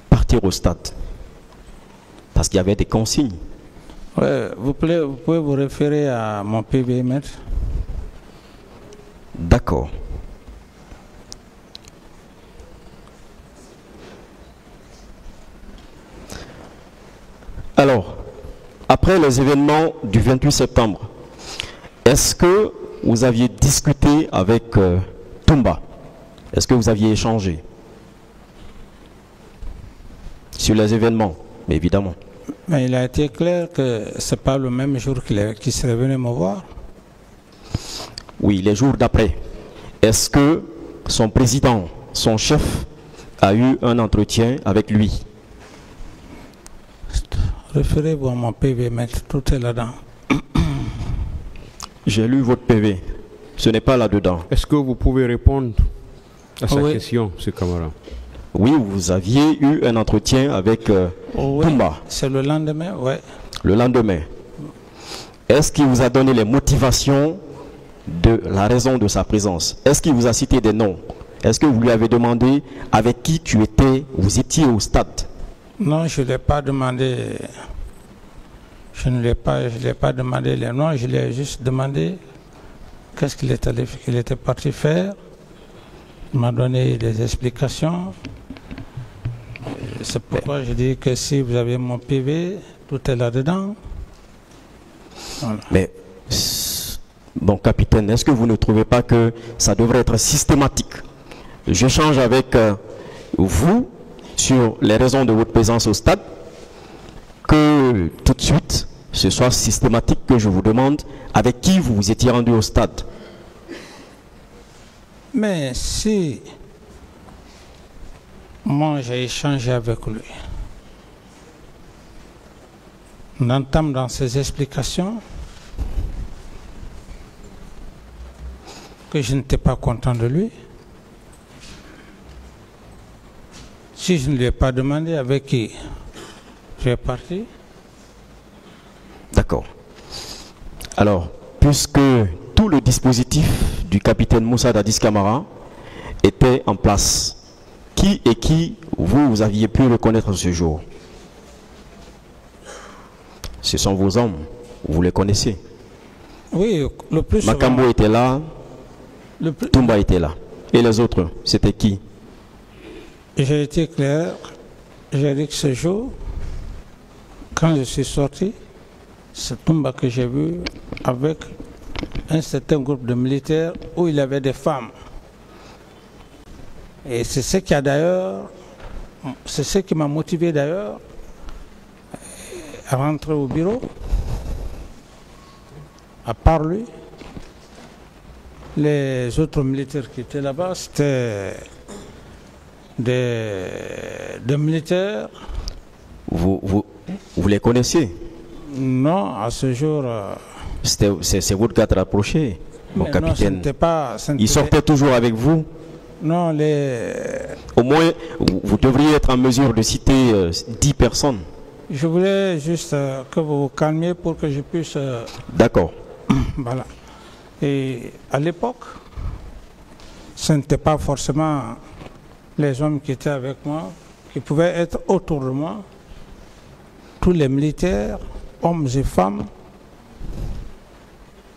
A: partir au stade? Parce qu'il y avait des consignes.
D: Ouais, vous pouvez vous référer à mon PV, maître.
A: D'accord. Alors, après les événements du 28 septembre, est-ce que vous aviez discuté avec Toumba? Est-ce que vous aviez échangé sur les événements? Mais évidemment.
D: Mais il a été clair que ce n'est pas le même jour qu'il serait venu me voir.
A: Oui, les jours d'après. Est-ce que son président, son chef, a eu un entretien avec lui?
D: Référez-vous à mon PV, maître, tout est là-dedans.
A: J'ai lu votre PV. Ce n'est pas là-dedans.
E: Est-ce que vous pouvez répondre à sa
D: Oui.
E: question, ce camarade?
A: Oui, vous aviez eu un entretien avec
D: Oui,
A: Toumba
D: c'est le lendemain, oui.
A: le lendemain. Est-ce qu'il vous a donné les motivations de la raison de sa présence? Est-ce qu'il vous a cité des noms? Est-ce que vous lui avez demandé avec qui vous étiez au stade?
D: Non, je ne l'ai pas demandé. Je ne l'ai pas demandé les noms, je lui ai juste demandé qu'est-ce qu'il était parti faire. Il m'a donné des explications. C'est pourquoi je dis que si vous avez mon PV, tout est là-dedans. Voilà.
A: Mais, bon capitaine, est-ce que vous ne trouvez pas que ça devrait être systématique? J'échange avec vous sur les raisons de votre présence au stade, que tout de suite, ce soit systématique que je vous demande avec qui vous vous étiez rendu au stade.
D: Mais si moi j'ai échangé avec lui, on entame dans ses explications que je n'étais pas content de lui. Si je ne lui ai pas demandé avec qui je suis parti.
A: D'accord. Alors, puisque tout le dispositif du capitaine Moussa Dadis Camara était en place, qui et qui vous aviez pu reconnaître ce jour? Ce sont vos hommes, vous les connaissez.
D: Oui, le plus souvent.
A: Makambo était là, Toumba était là. Et les autres, c'était qui?
D: J'ai été clair, j'ai dit que ce jour, quand je suis sorti, c'est Toumba que j'ai vu avec un certain groupe de militaires où il y avait des femmes. Et c'est ce qui a d'ailleurs, c'est ce qui m'a motivé d'ailleurs à rentrer au bureau. À part lui, les autres militaires qui étaient là-bas, c'était des militaires.
A: Vous les connaissiez?
D: Non, à ce jour.
A: C'est votre garde rapproché, mon capitaine.
D: Non,
A: il sortait toujours avec vous?
D: Non,
A: Au moins, vous devriez être en mesure de citer 10 personnes.
D: Je voulais juste que vous vous calmiez pour que je puisse...
A: D'accord.
D: Voilà. Et à l'époque, ce n'était pas forcément les hommes qui étaient avec moi, qui pouvaient être autour de moi, tous les militaires, hommes et femmes,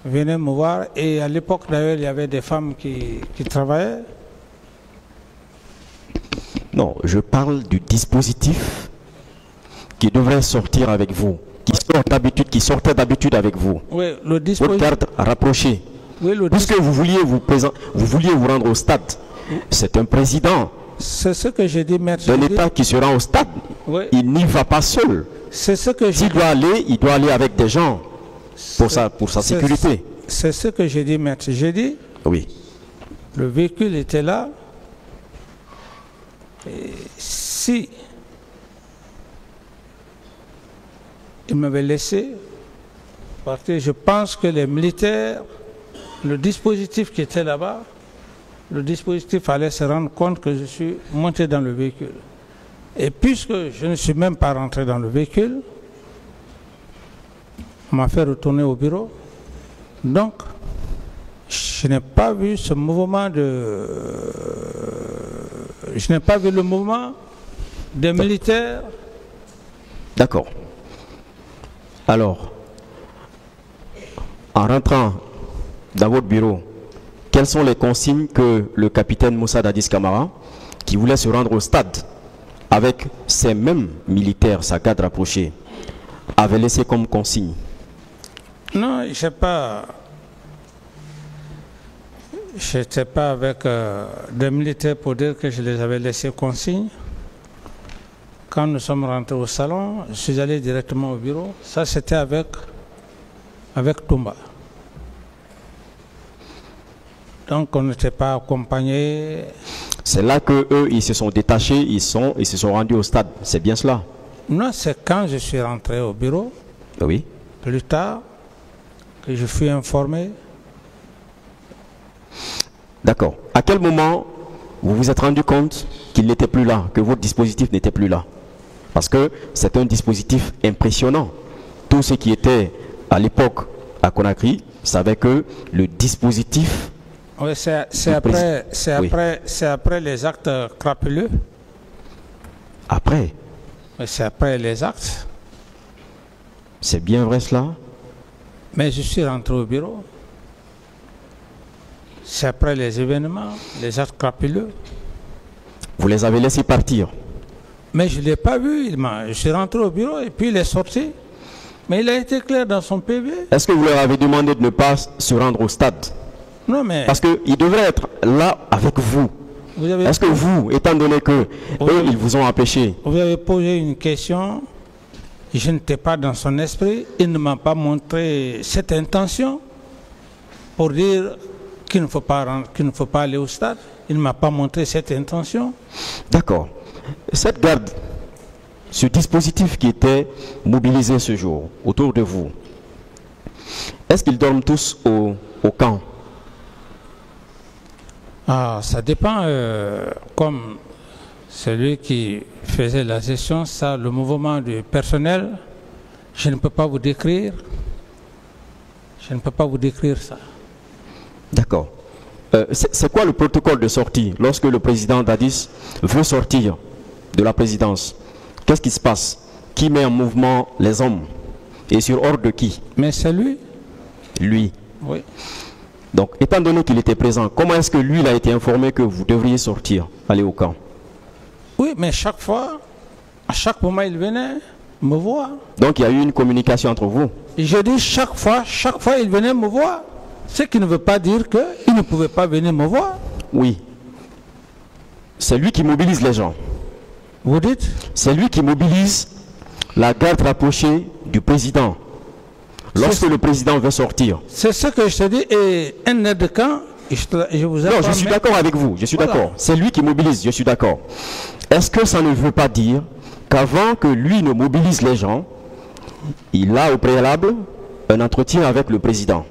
D: venaient me voir. Et à l'époque, d'ailleurs, il y avait des femmes qui travaillaient.
A: Non, je parle du dispositif qui devrait sortir avec vous, qui sortait d'habitude avec vous.
D: Oui, le dispositif.
A: Votre garde rapprochée.
D: Oui,
A: puisque vous vouliez vous rendre au stade. C'est un président.
D: C'est ce que j'ai dit, maître.
A: De l'État qui se rend au stade.
D: Oui.
A: Il n'y va pas seul.
D: C'est ce que
A: S'il doit aller, il doit aller avec des gens pour sa sécurité.
D: C'est ce que j'ai dit, maître. J'ai dit,
A: oui.
D: Le véhicule était là. Et si il m'avait laissé partir, je pense que les militaires, le dispositif qui était là-bas, le dispositif allait se rendre compte que je suis monté dans le véhicule. Et puisque je ne suis même pas rentré dans le véhicule, on m'a fait retourner au bureau. Donc, je n'ai pas vu ce mouvement de... Je n'ai pas vu le mouvement des militaires.
A: D'accord. Alors, en rentrant dans votre bureau, quelles sont les consignes que le capitaine Moussa Dadis Camara, qui voulait se rendre au stade avec ces mêmes militaires, sa garde rapprochée, avait laissé comme consigne?
D: Non, je ne sais pas. Je n'étais pas avec des militaires pour dire que je les avais laissés consigne. Quand nous sommes rentrés au salon, je suis allé directement au bureau. Ça, c'était avec Toumba. Donc, on n'était pas accompagnés. C'est
A: là que eux, ils se sont détachés, ils se sont rendus au stade. C'est bien cela?
D: Non, c'est quand je suis rentré au bureau.
A: Oui.
D: Plus tard, que je fus informé.
A: D'accord. À quel moment vous vous êtes rendu compte qu'il n'était plus là, que votre dispositif n'était plus là? Parce que c'est un dispositif impressionnant. Tous ceux qui étaient à l'époque à Conakry savaient que le dispositif...
D: Oui, c'est après les actes crapuleux.
A: Après?
D: Oui, c'est après les actes.
A: C'est bien vrai cela?
D: Mais je suis rentré au bureau. C'est après les événements, les actes crapuleux.
A: Vous les avez laissés partir?
D: Mais je ne l'ai pas vu. Je suis rentré au bureau et puis il est sorti. Mais il a été clair dans son PV.
A: Est-ce que vous leur avez demandé de ne pas se rendre au stade?
D: Non, mais...
A: Parce qu'il devrait être là avec vous. Est-ce que vous, étant donné que eux, ils vous ont empêché?
D: Vous avez posé une question. Je n'étais pas dans son esprit. Il ne m'a pas montré cette intention pour dire qu'il ne faut pas aller au stade. Il ne m'a pas montré cette intention.
A: D'accord. Cette garde, ce dispositif qui était mobilisé ce jour autour de vous, est-ce qu'ils dorment tous au camp?
D: Ah, ça dépend. Comme celui qui faisait la gestion, ça, le mouvement du personnel, je ne peux pas vous décrire. Je ne peux pas vous décrire ça.
A: D'accord. C'est quoi le protocole de sortie lorsque le président Dadis veut sortir de la présidence? Qu'est-ce qui se passe? Qui met en mouvement les hommes? Et sur ordre de qui?
D: Mais c'est lui.
A: Lui?
D: Oui.
A: Donc, étant donné qu'il était présent, comment est-ce que lui il a été informé que vous devriez sortir, aller au camp?
D: Oui, mais chaque fois, à chaque moment, il venait me voir.
A: Donc, il y a eu une communication entre vous?
D: Je dis chaque fois, il venait me voir. Ce qui ne veut pas dire qu'il ne pouvait pas venir me voir.
A: Oui. C'est lui qui mobilise les gens.
D: Vous dites?
A: C'est lui qui mobilise la garde rapprochée du président. Lorsque le président veut sortir.
D: C'est ce que je te dis. Et un aide de camp, je vous
A: apprends. Non, je suis d'accord avec vous. Je suis d'accord. C'est lui qui mobilise. Je suis d'accord. Est-ce que ça ne veut pas dire qu'avant que lui ne mobilise les gens, il a au préalable un entretien avec le président?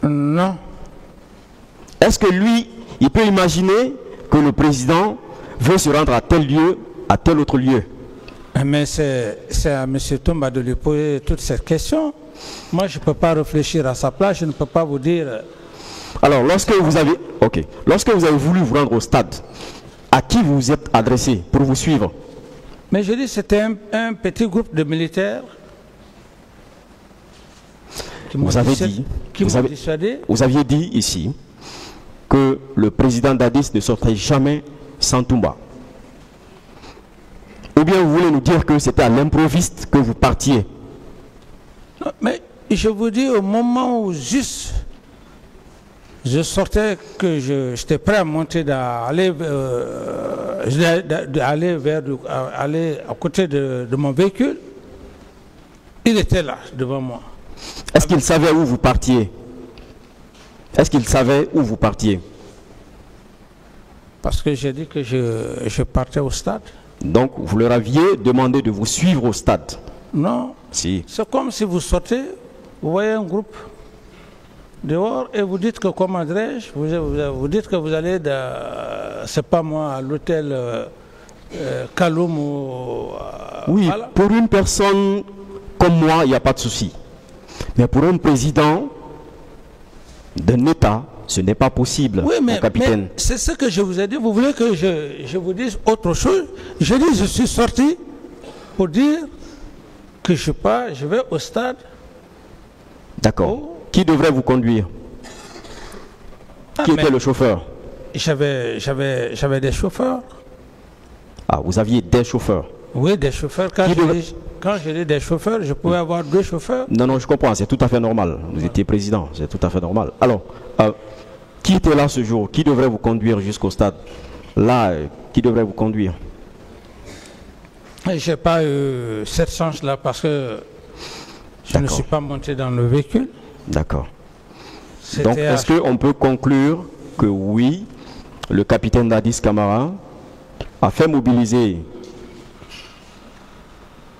D: Non.
A: Est-ce que lui, il peut imaginer que le président veut se rendre à tel lieu, à tel autre lieu?
D: Mais c'est à M. Toumba de lui poser toutes ces questions. Moi, je ne peux pas réfléchir à sa place, je ne peux pas vous dire...
A: Alors, lorsque vous avez voulu vous rendre au stade, à qui vous vous êtes adressé pour vous suivre?
D: Mais je dis c'était un petit groupe de militaires qui m'ont dissuadé.
A: Vous aviez dit ici que le président Dadis ne sortait jamais sans Toumba. Ou bien vous voulez nous dire que c'était à l'improviste que vous partiez?
D: Non, mais je vous dis, au moment où juste je sortais, que j'étais prêt à monter, aller à côté de mon véhicule, il était là, devant moi.
A: Est-ce qu'il savait où vous partiez? Est-ce qu'il savait où vous partiez?
D: Parce que j'ai dit que je partais au stade.
A: Donc, vous leur aviez demandé de vous suivre au stade?
D: Non.
A: Si.
D: C'est comme si vous sortez, vous voyez un groupe dehors et vous dites que, comment dirais-je, vous dites que vous allez, c'est pas moi, à l'hôtel Kaloum ou...
A: oui,
D: voilà.
A: Pour une personne comme moi, il n'y a pas de souci. Mais pour un président d'un État, ce n'est pas possible,
D: oui,
A: mon capitaine.
D: Mais c'est ce que je vous ai dit. Vous voulez que je vous dise autre chose? Je dis, je suis sorti pour dire que je vais au stade.
A: D'accord.
D: Oh.
A: Qui devrait vous conduire? Qui était le chauffeur?
D: J'avais des chauffeurs.
A: Ah, vous aviez des chauffeurs?
D: Oui, des chauffeurs. Quand je dis des chauffeurs, je pouvais avoir 2 chauffeurs.
A: Non, je comprends, c'est tout à fait normal. Vous étiez président, c'est tout à fait normal. Alors, qui était là ce jour? Qui devrait vous conduire jusqu'au stade? Là, qui devrait vous conduire?
D: Je n'ai pas eu cette chance-là parce que je ne suis pas monté dans le véhicule.
A: D'accord. Donc, est-ce qu'on peut conclure que oui, le capitaine Dadis Camara a fait mobiliser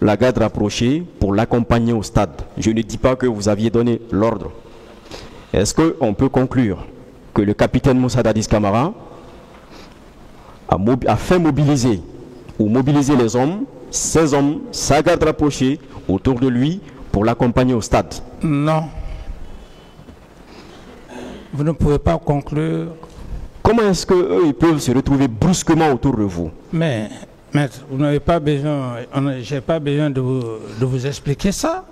A: la garde rapprochée pour l'accompagner au stade? Je ne dis pas que vous aviez donné l'ordre. Est-ce qu'on peut conclure que le capitaine Moussa Dadis Camara a fait mobiliser les hommes, ses hommes, sa garde rapprochée autour de lui pour l'accompagner au stade?
D: Non. Vous ne pouvez pas conclure.
A: Comment est-ce qu'eux, ils peuvent se retrouver brusquement autour de vous?
D: Mais, maître, vous n'avez pas besoin, j'ai pas besoin de vous expliquer ça.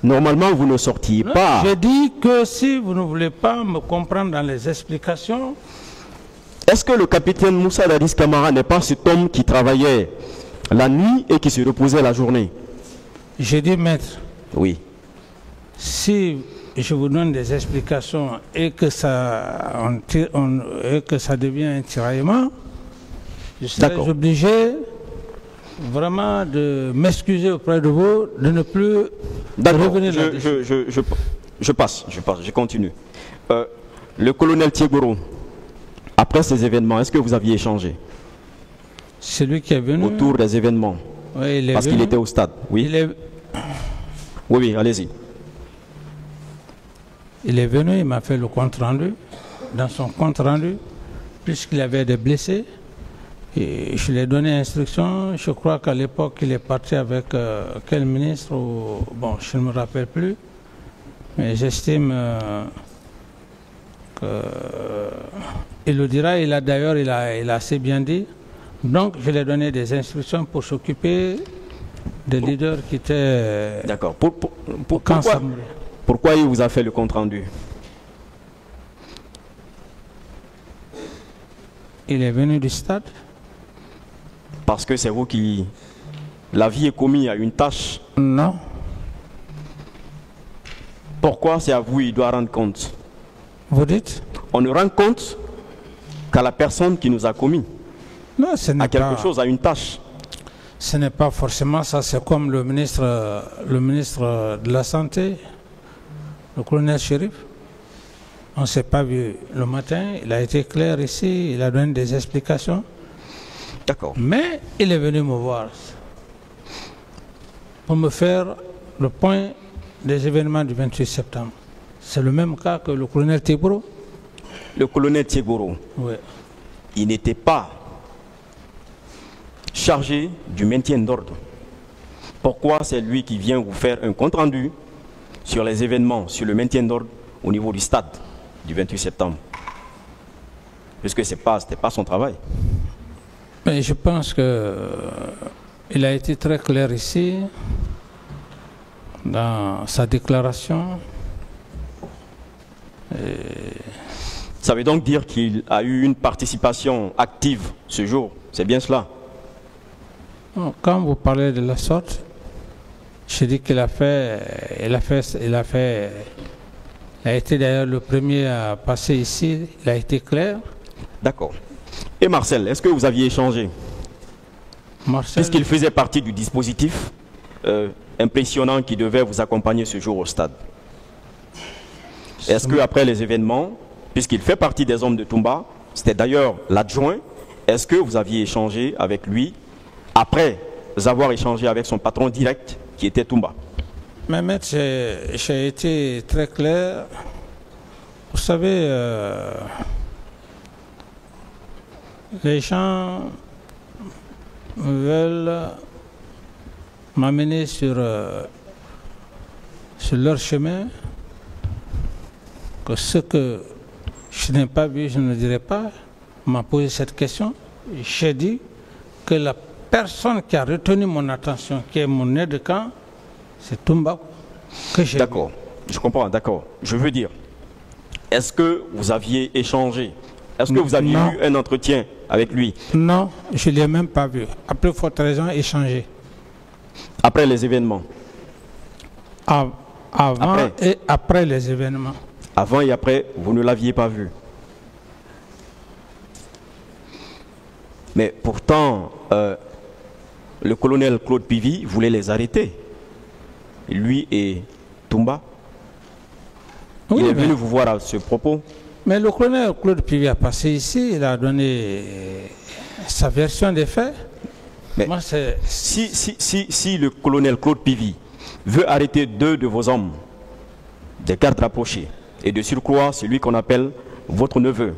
A: Normalement, vous ne sortiez pas.
D: J'ai dit que si vous ne voulez pas me comprendre dans les explications...
A: Est-ce que le capitaine Moussa Dadis Camara n'est pas cet homme qui travaillait la nuit et qui se reposait la journée?
D: J'ai dit, maître,
A: oui.
D: Si je vous donne des explications et que ça devient un tiraillement, je serai obligé vraiment de m'excuser auprès de vous, de ne plus revenir là-dessus.
A: Je passe, je continue. Le colonel Thiegoro, après ces événements, est-ce que vous aviez échangé?
D: C'est lui qui est venu.
A: Autour des événements.
D: Oui,
A: parce qu'il était au stade. Oui, oui, allez-y.
D: Il est venu, il m'a fait le compte rendu. Dans son compte rendu, puisqu'il avait des blessés, et je lui ai donné instruction. Je crois qu'à l'époque, il est parti avec quel ministre bon, je ne me rappelle plus. Mais j'estime qu'il le dira. Il a assez bien dit. Donc, je lui ai donné des instructions pour s'occuper des leaders qui étaient...
A: D'accord. Pourquoi il vous a fait le compte rendu?
D: Il est venu du stade.
A: Parce que c'est vous qui... La vie est commise à une tâche?
D: Non.
A: Pourquoi c'est à vous il doit rendre compte?
D: Vous dites?
A: On ne rend compte qu'à la personne qui nous a commis.
D: Non, ce n'est
A: à quelque chose, à une tâche.
D: Ce n'est pas forcément ça. C'est comme le ministre de la Santé, le colonel Chérif. On ne s'est pas vu le matin. Il a été clair ici. Il a donné des explications.
A: D'accord.
D: Mais il est venu me voir pour me faire le point des événements du 28 septembre. C'est le même cas que le colonel Thiegoro.
A: Le colonel Thiegoro,
D: oui.
A: Il n'était pas chargé du maintien d'ordre. Pourquoi c'est lui qui vient vous faire un compte-rendu sur les événements, sur le maintien d'ordre au niveau du stade du 28 septembre? Puisque ce n'était pas son travail.
D: Mais je pense qu'il a été très clair ici, dans sa déclaration.
A: Ça veut donc dire qu'il a eu une participation active ce jour, c'est bien cela?
D: Quand vous parlez de la sorte, je dis qu'il a été d'ailleurs le premier à passer ici, il a été clair.
A: D'accord. Et Marcel, est-ce que vous aviez échangé?
D: Marcel,
A: puisqu'il faisait partie du dispositif impressionnant qui devait vous accompagner ce jour au stade. Est-ce qu'après les événements, puisqu'il fait partie des hommes de Toumba, c'était d'ailleurs l'adjoint, est-ce que vous aviez échangé avec lui après avoir échangé avec son patron direct qui était Toumba?
D: Mais maître, j'ai été très clair. Vous savez, les gens veulent m'amener sur leur chemin, que ce que je n'ai pas vu, je ne dirai pas. On m'a posé cette question. J'ai dit que la personne qui a retenu mon attention, qui est mon aide de camp, c'est Toumba que j'ai vu.
A: D'accord, je comprends, d'accord. Je veux dire, est-ce que vous aviez échangé? Est-ce que vous aviez eu un entretien avec lui?
D: Non, je ne l'ai même pas vu. Après, forte raison, échanger.
A: Après les événements?
D: Avant et après les événements.
A: Avant et après, vous ne l'aviez pas vu. Mais pourtant, le colonel Claude Pivy voulait les arrêter. Lui et Toumba.
D: Oui,
A: il est venu vous voir à ce propos.
D: Mais le colonel Claude Pivy a passé ici, il a donné sa version des faits.
A: Mais
D: moi,
A: si le colonel Claude Pivy veut arrêter 2 de vos hommes, des gardes rapprochés, et de surcroît celui qu'on appelle votre neveu,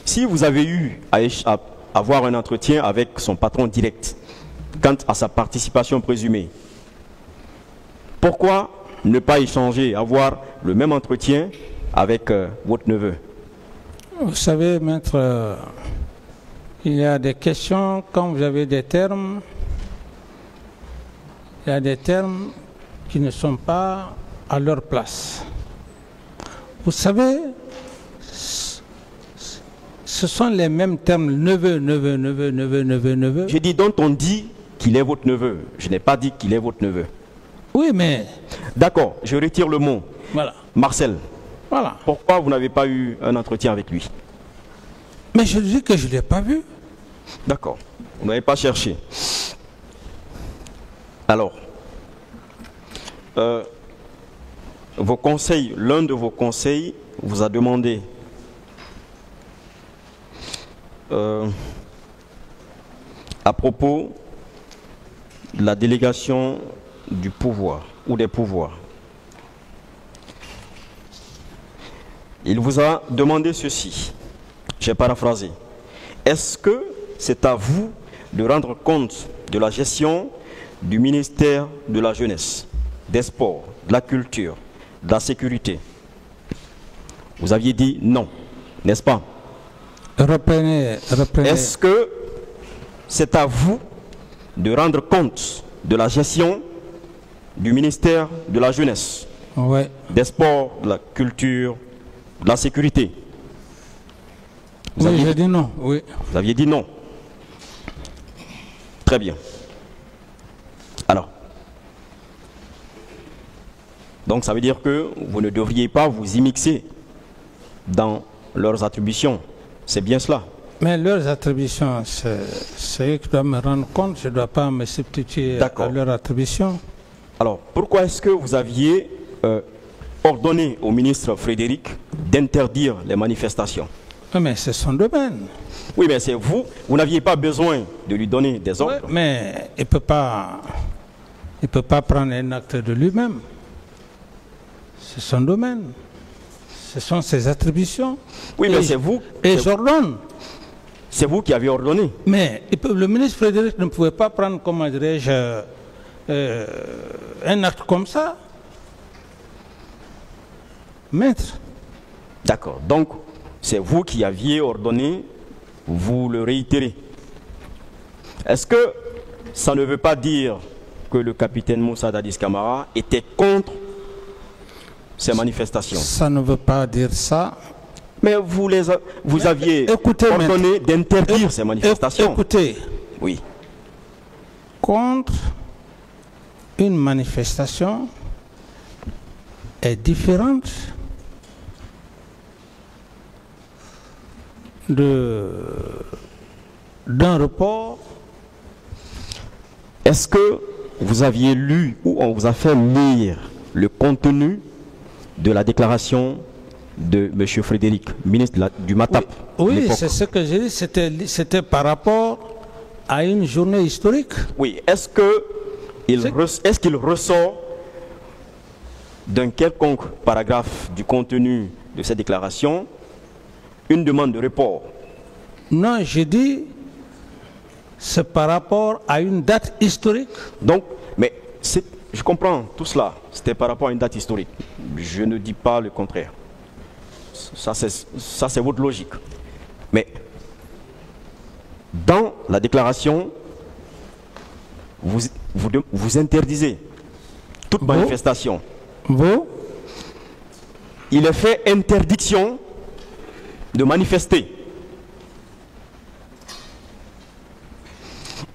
A: si vous avez eu à avoir un entretien avec son patron direct quant à sa participation présumée, pourquoi ne pas échanger, avoir le même entretien avec votre neveu?
D: Vous savez, maître, il y a des questions, quand vous avez des termes, il y a des termes qui ne sont pas à leur place. Vous savez, ce sont les mêmes termes, neveu.
A: J'ai dit dont on dit qu'il est votre neveu. Je n'ai pas dit qu'il est votre neveu.
D: Oui, mais...
A: D'accord, je retire le mot.
D: Voilà.
A: Marcel,
D: voilà.
A: Pourquoi vous n'avez pas eu un entretien avec lui?
D: Mais je dis que je ne l'ai pas vu.
A: D'accord, vous n'avez pas cherché. Alors, vos conseils, l'un de vos conseils vous a demandé à propos de la délégation du pouvoir ou des pouvoirs. Il vous a demandé ceci, j'ai paraphrasé. Est-ce que c'est à vous de rendre compte de la gestion du ministère de la Jeunesse, des Sports, de la Culture, de la Sécurité? Vous aviez dit non, n'est-ce pas?
D: Reprenez.
A: Est-ce que c'est à vous de rendre compte de la gestion du ministère de la Jeunesse,
D: ouais,
A: des Sports, de la Culture, de la Sécurité?
D: Oui, j'ai dit non, oui.
A: Vous aviez dit non. Très bien. Alors, donc ça veut dire que vous ne devriez pas vous immixer dans leurs attributions. C'est bien cela.
D: Mais leurs attributions, c'est eux qui doivent me rendre compte. Je ne dois pas me substituer à leurs attributions.
A: Alors, pourquoi est-ce que vous aviez ordonné au ministre Frédéric d'interdire les manifestations?
D: Mais c'est son domaine.
A: Oui, mais c'est vous. Vous n'aviez pas besoin de lui donner des ordres.
D: Oui, mais il ne peut pas prendre un acte de lui-même. C'est son domaine. Ce sont ses attributions.
A: Oui, mais c'est vous.
D: Et j'ordonne.
A: C'est vous qui avez ordonné.
D: Mais le ministre Frédéric ne pouvait pas prendre, comment dirais-je, un acte comme ça. Maître.
A: D'accord. Donc, c'est vous qui aviez ordonné, vous le réitérez. Est-ce que ça ne veut pas dire que le capitaine Moussa Dadis Camara était contre ces manifestations?
D: Ça ne veut pas dire ça.
A: Mais vous aviez ordonné d'interdire ces manifestations.
D: Écoutez,
A: oui.
D: Contre une manifestation est différente d'un report.
A: Est-ce que vous aviez lu ou on vous a fait lire le contenu de la déclaration de M. Frédéric, ministre du MATAP?
D: Oui, c'est ce que j'ai dit, c'était par rapport à une journée historique.
A: Oui, est-ce qu'il ressort d'un quelconque paragraphe du contenu de cette déclaration une demande de report?
D: Non, j'ai dit c'est par rapport à une date historique.
A: Donc, mais je comprends tout cela, c'était par rapport à une date historique. Je ne dis pas le contraire. Ça, c'est votre logique. Mais dans la déclaration, vous interdisez toute manifestation. Il est fait interdiction de manifester.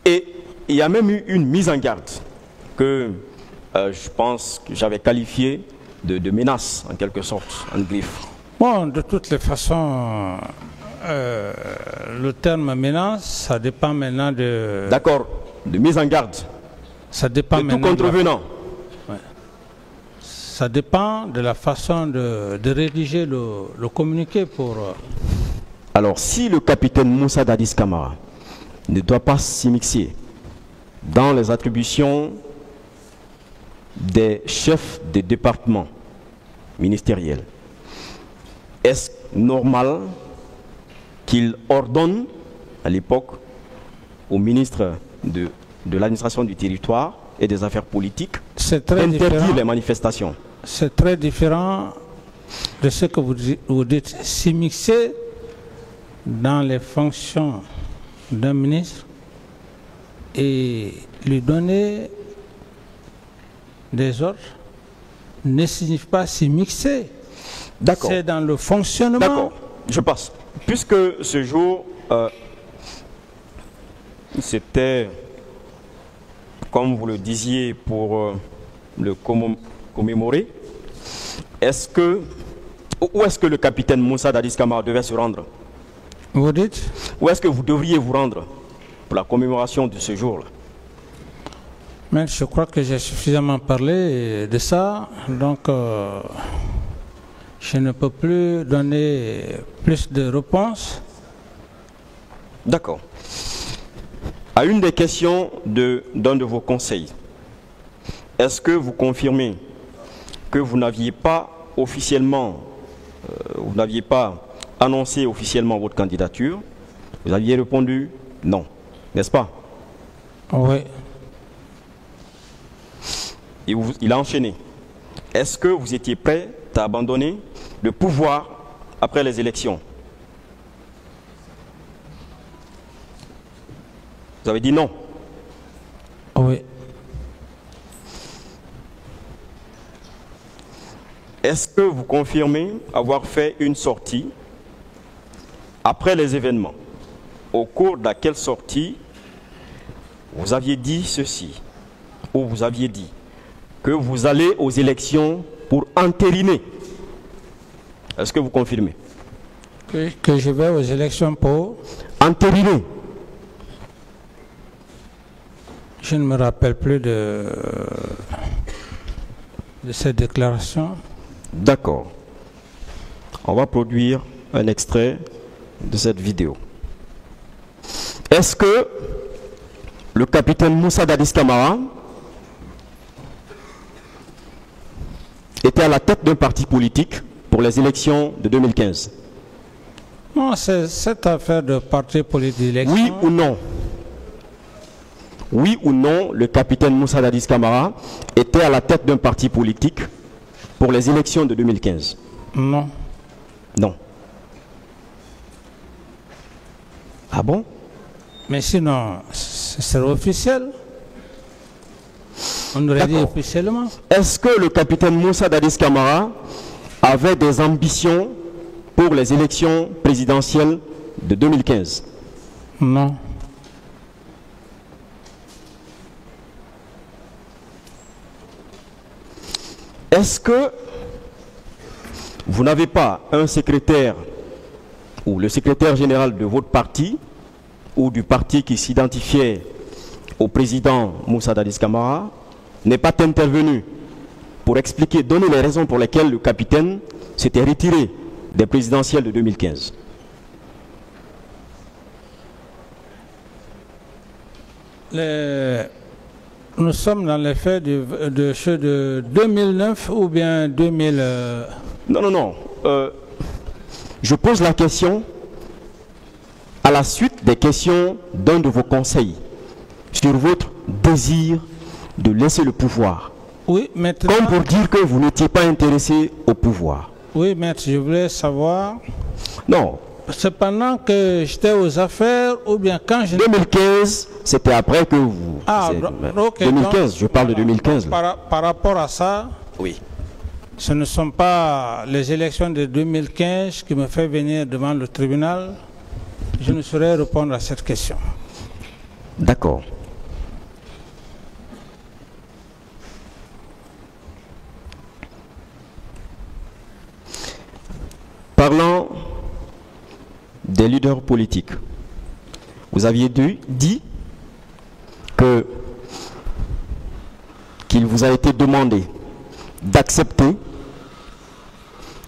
A: Et il y a même eu une mise en garde que je pense que j'avais qualifiée de menace, en quelque sorte, en griffe.
D: Bon, de toutes les façons, le terme menace, ça dépend maintenant de...
A: D'accord, de mise en garde.
D: Ça dépend
A: de tout contrevenant.
D: Ouais. Ça dépend de la façon de rédiger le communiqué pour...
A: Alors, si le capitaine Moussa Dadis Camara ne doit pas s'immiscer dans les attributions des chefs des départements ministériels, est-ce normal qu'il ordonne à l'époque au ministre de l'administration du territoire et des affaires politiques d'interdire les manifestations?
D: C'est très différent de ce que vous dites. S'immiscer dans les fonctions d'un ministre et lui donner des ordres ne signifie pas s'immiscer.
A: D'accord.
D: C'est dans le fonctionnement.
A: D'accord, je passe. Puisque ce jour, c'était, comme vous le disiez, pour le commémorer, où est-ce que le capitaine Moussa Dadis Camara devait se rendre?
D: Vous dites?
A: Où est-ce que vous devriez vous rendre pour la commémoration de ce jour-là?
D: Mais je crois que j'ai suffisamment parlé de ça, donc je ne peux plus donner plus de réponses.
A: D'accord. À une des questions d'un de vos conseils, est-ce que vous confirmez que vous n'aviez pas officiellement, vous n'aviez pas annoncé officiellement votre candidature? Vous aviez répondu non, n'est-ce pas?
D: Oui.
A: Et il a enchaîné. Est-ce que vous étiez prêt à abandonner le pouvoir après les élections? Vous avez dit non.
D: Oui.
A: Est-ce que vous confirmez avoir fait une sortie après les événements, au cours de laquelle sortie vous aviez dit ceci, ou vous aviez dit que vous allez aux élections pour entériner? Est-ce que vous confirmez?
D: Que je vais aux élections pour
A: entériner?
D: Je ne me rappelle plus de cette déclaration.
A: D'accord. On va produire un extrait de cette vidéo. Est-ce que le capitaine Moussa Dadis Camara était à la tête d'un parti politique pour les élections de 2015?
D: Non, c'est cette affaire de parti politique d'élection.
A: Oui ou non? Oui ou non, le capitaine Moussa Dadis Camara était à la tête d'un parti politique pour les élections de 2015?
D: Non.
A: Non. Ah bon?
D: Mais sinon, Ce serait officiel. On aurait dit officiellement.
A: Est-ce que le capitaine Moussa Dadis Camara avait des ambitions pour les élections présidentielles de 2015?
D: Non.
A: Est-ce que vous n'avez pas un secrétaire ou le secrétaire général de votre parti ou du parti qui s'identifiait au président Moussa Dadis Camara n'est pas intervenu pour expliquer, donner les raisons pour lesquelles le capitaine s'était retiré des présidentielles de 2015?
D: Nous sommes dans les faits de 2009 ou bien 2000...
A: Non. Je pose la question à la suite des questions d'un de vos conseils sur votre désir de laisser le pouvoir.
D: Oui, maintenant...
A: Comme pour dire que vous n'étiez pas intéressé au pouvoir.
D: Oui, maître, je voulais savoir...
A: Non.
D: C'est pendant que j'étais aux affaires ou bien quand je...
A: 2015, c'était après que vous...
D: Ah, ok.
A: 2015,
D: donc,
A: je parle de 2015.
D: Par rapport à ça,
A: Oui.
D: ce ne sont pas les élections de 2015 qui me fait venir devant le tribunal. Je ne saurais répondre à cette question.
A: D'accord. Parlant des leaders politiques, vous aviez dit qu'il vous a été demandé d'accepter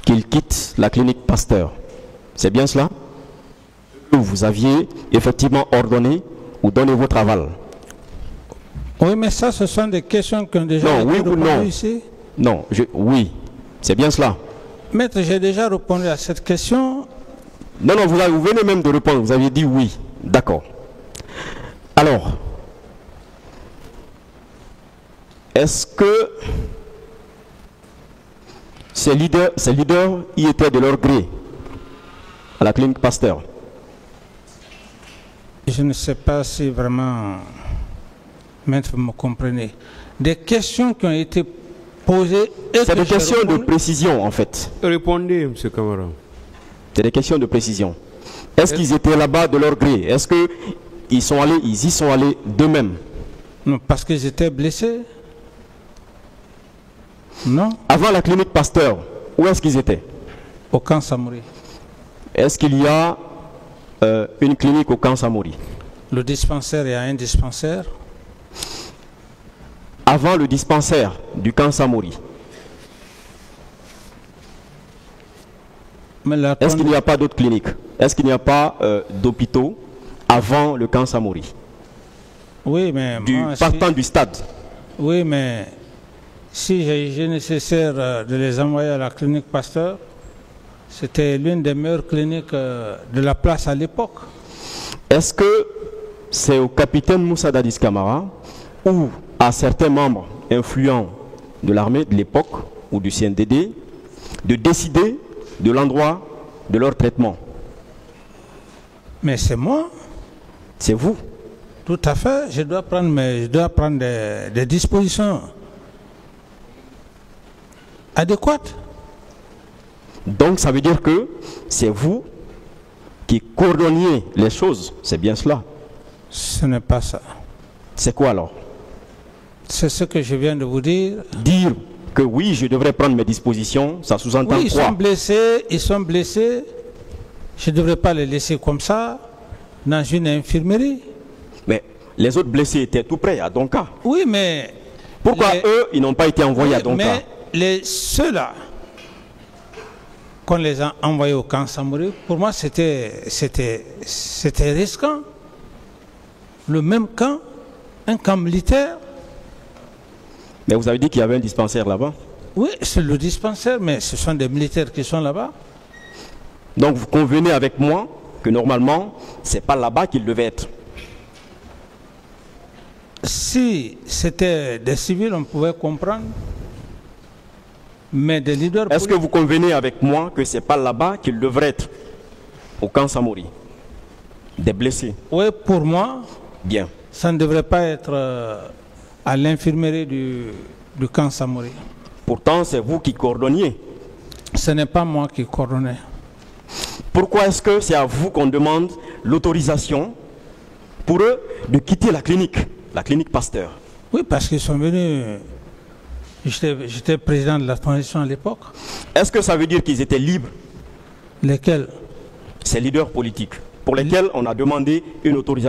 A: qu'il quitte la clinique Pasteur. C'est bien cela? Vous aviez effectivement ordonné ou donné votre aval?
D: Oui, mais ça, ce sont des questions qui ont déjà été répondues ici.
A: Non, oui, c'est bien cela.
D: Maître, j'ai déjà répondu à cette question.
A: Non, vous venez même de répondre, vous aviez dit oui. D'accord. Alors, est-ce que ces leaders y étaient de leur gré à la clinique Pasteur?
D: Je ne sais pas si vraiment, maître, vous me comprenez. Des questions qui ont été posées...
A: C'est des questions de précision, en fait.
E: Répondez, M. Camara.
A: C'est des questions de précision. Est-ce qu'ils étaient là-bas de leur gré? Est-ce qu'ils y sont allés d'eux-mêmes?
D: Non, parce qu'ils étaient blessés. Non.
A: Avant la clinique Pasteur, où est-ce qu'ils étaient?
D: Au camp Samori.
A: Est-ce qu'il y a une clinique au camp Samori?
D: Le dispensaire, il y a un dispensaire.
A: Avant le dispensaire du camp Samori, est-ce qu'il n'y a pas d'autres cliniques? Est-ce qu'il n'y a pas d'hôpitaux avant le camp Samori?
D: Oui, mais
A: partant du stade.
D: Oui, mais si j'ai nécessaire de les envoyer à la clinique Pasteur, c'était l'une des meilleures cliniques de la place à l'époque.
A: Est-ce que c'est au capitaine Moussa Dadis Camara ou à certains membres influents de l'armée de l'époque ou du CNDD de décider de l'endroit de leur traitement?
D: Mais c'est moi.
A: C'est vous?
D: Tout à fait. Je dois prendre des dispositions adéquates.
A: Donc ça veut dire que c'est vous qui coordonniez les choses, c'est bien cela?
D: Ce n'est pas ça.
A: C'est quoi alors?
D: C'est ce que je viens de vous dire.
A: Dire que oui, je devrais prendre mes dispositions, ça sous-entend quoi?
D: Oui, ils sont blessés. Je ne devrais pas les laisser comme ça, dans une infirmerie.
A: Mais les autres blessés étaient tout près, à Donka.
D: Oui, mais...
A: Pourquoi eux, ils n'ont pas été envoyés à Donka?
D: Mais ceux-là, qu'on les a envoyés au camp Samori, pour moi, c'était risquant. Le même camp, un camp militaire.
A: Mais vous avez dit qu'il y avait un dispensaire là-bas?
D: Oui, c'est le dispensaire, mais ce sont des militaires qui sont là-bas.
A: Donc vous convenez avec moi que normalement, ce n'est pas là-bas qu'ils devaient être?
D: Si c'était des civils, on pouvait comprendre. Mais des leaders...
A: Est-ce que vous convenez avec moi que ce n'est pas là-bas qu'ils devraient être? Au camp Samori? Des blessés?
D: Oui, pour moi...
A: Bien.
D: Ça ne devrait pas être à l'infirmerie du camp Samori.
F: Pourtant, c'est vous qui coordonniez.
D: Ce n'est pas moi qui coordonnais.
F: Pourquoi est-ce que c'est à vous qu'on demande l'autorisation pour eux de quitter la clinique Pasteur?
D: Oui, parce qu'ils sont venus. J'étais président de la transition à l'époque.
F: Est-ce que ça veut dire qu'ils étaient libres?
D: Lesquels?
F: Ces leaders politiques pour lesquels on a demandé une autorisation.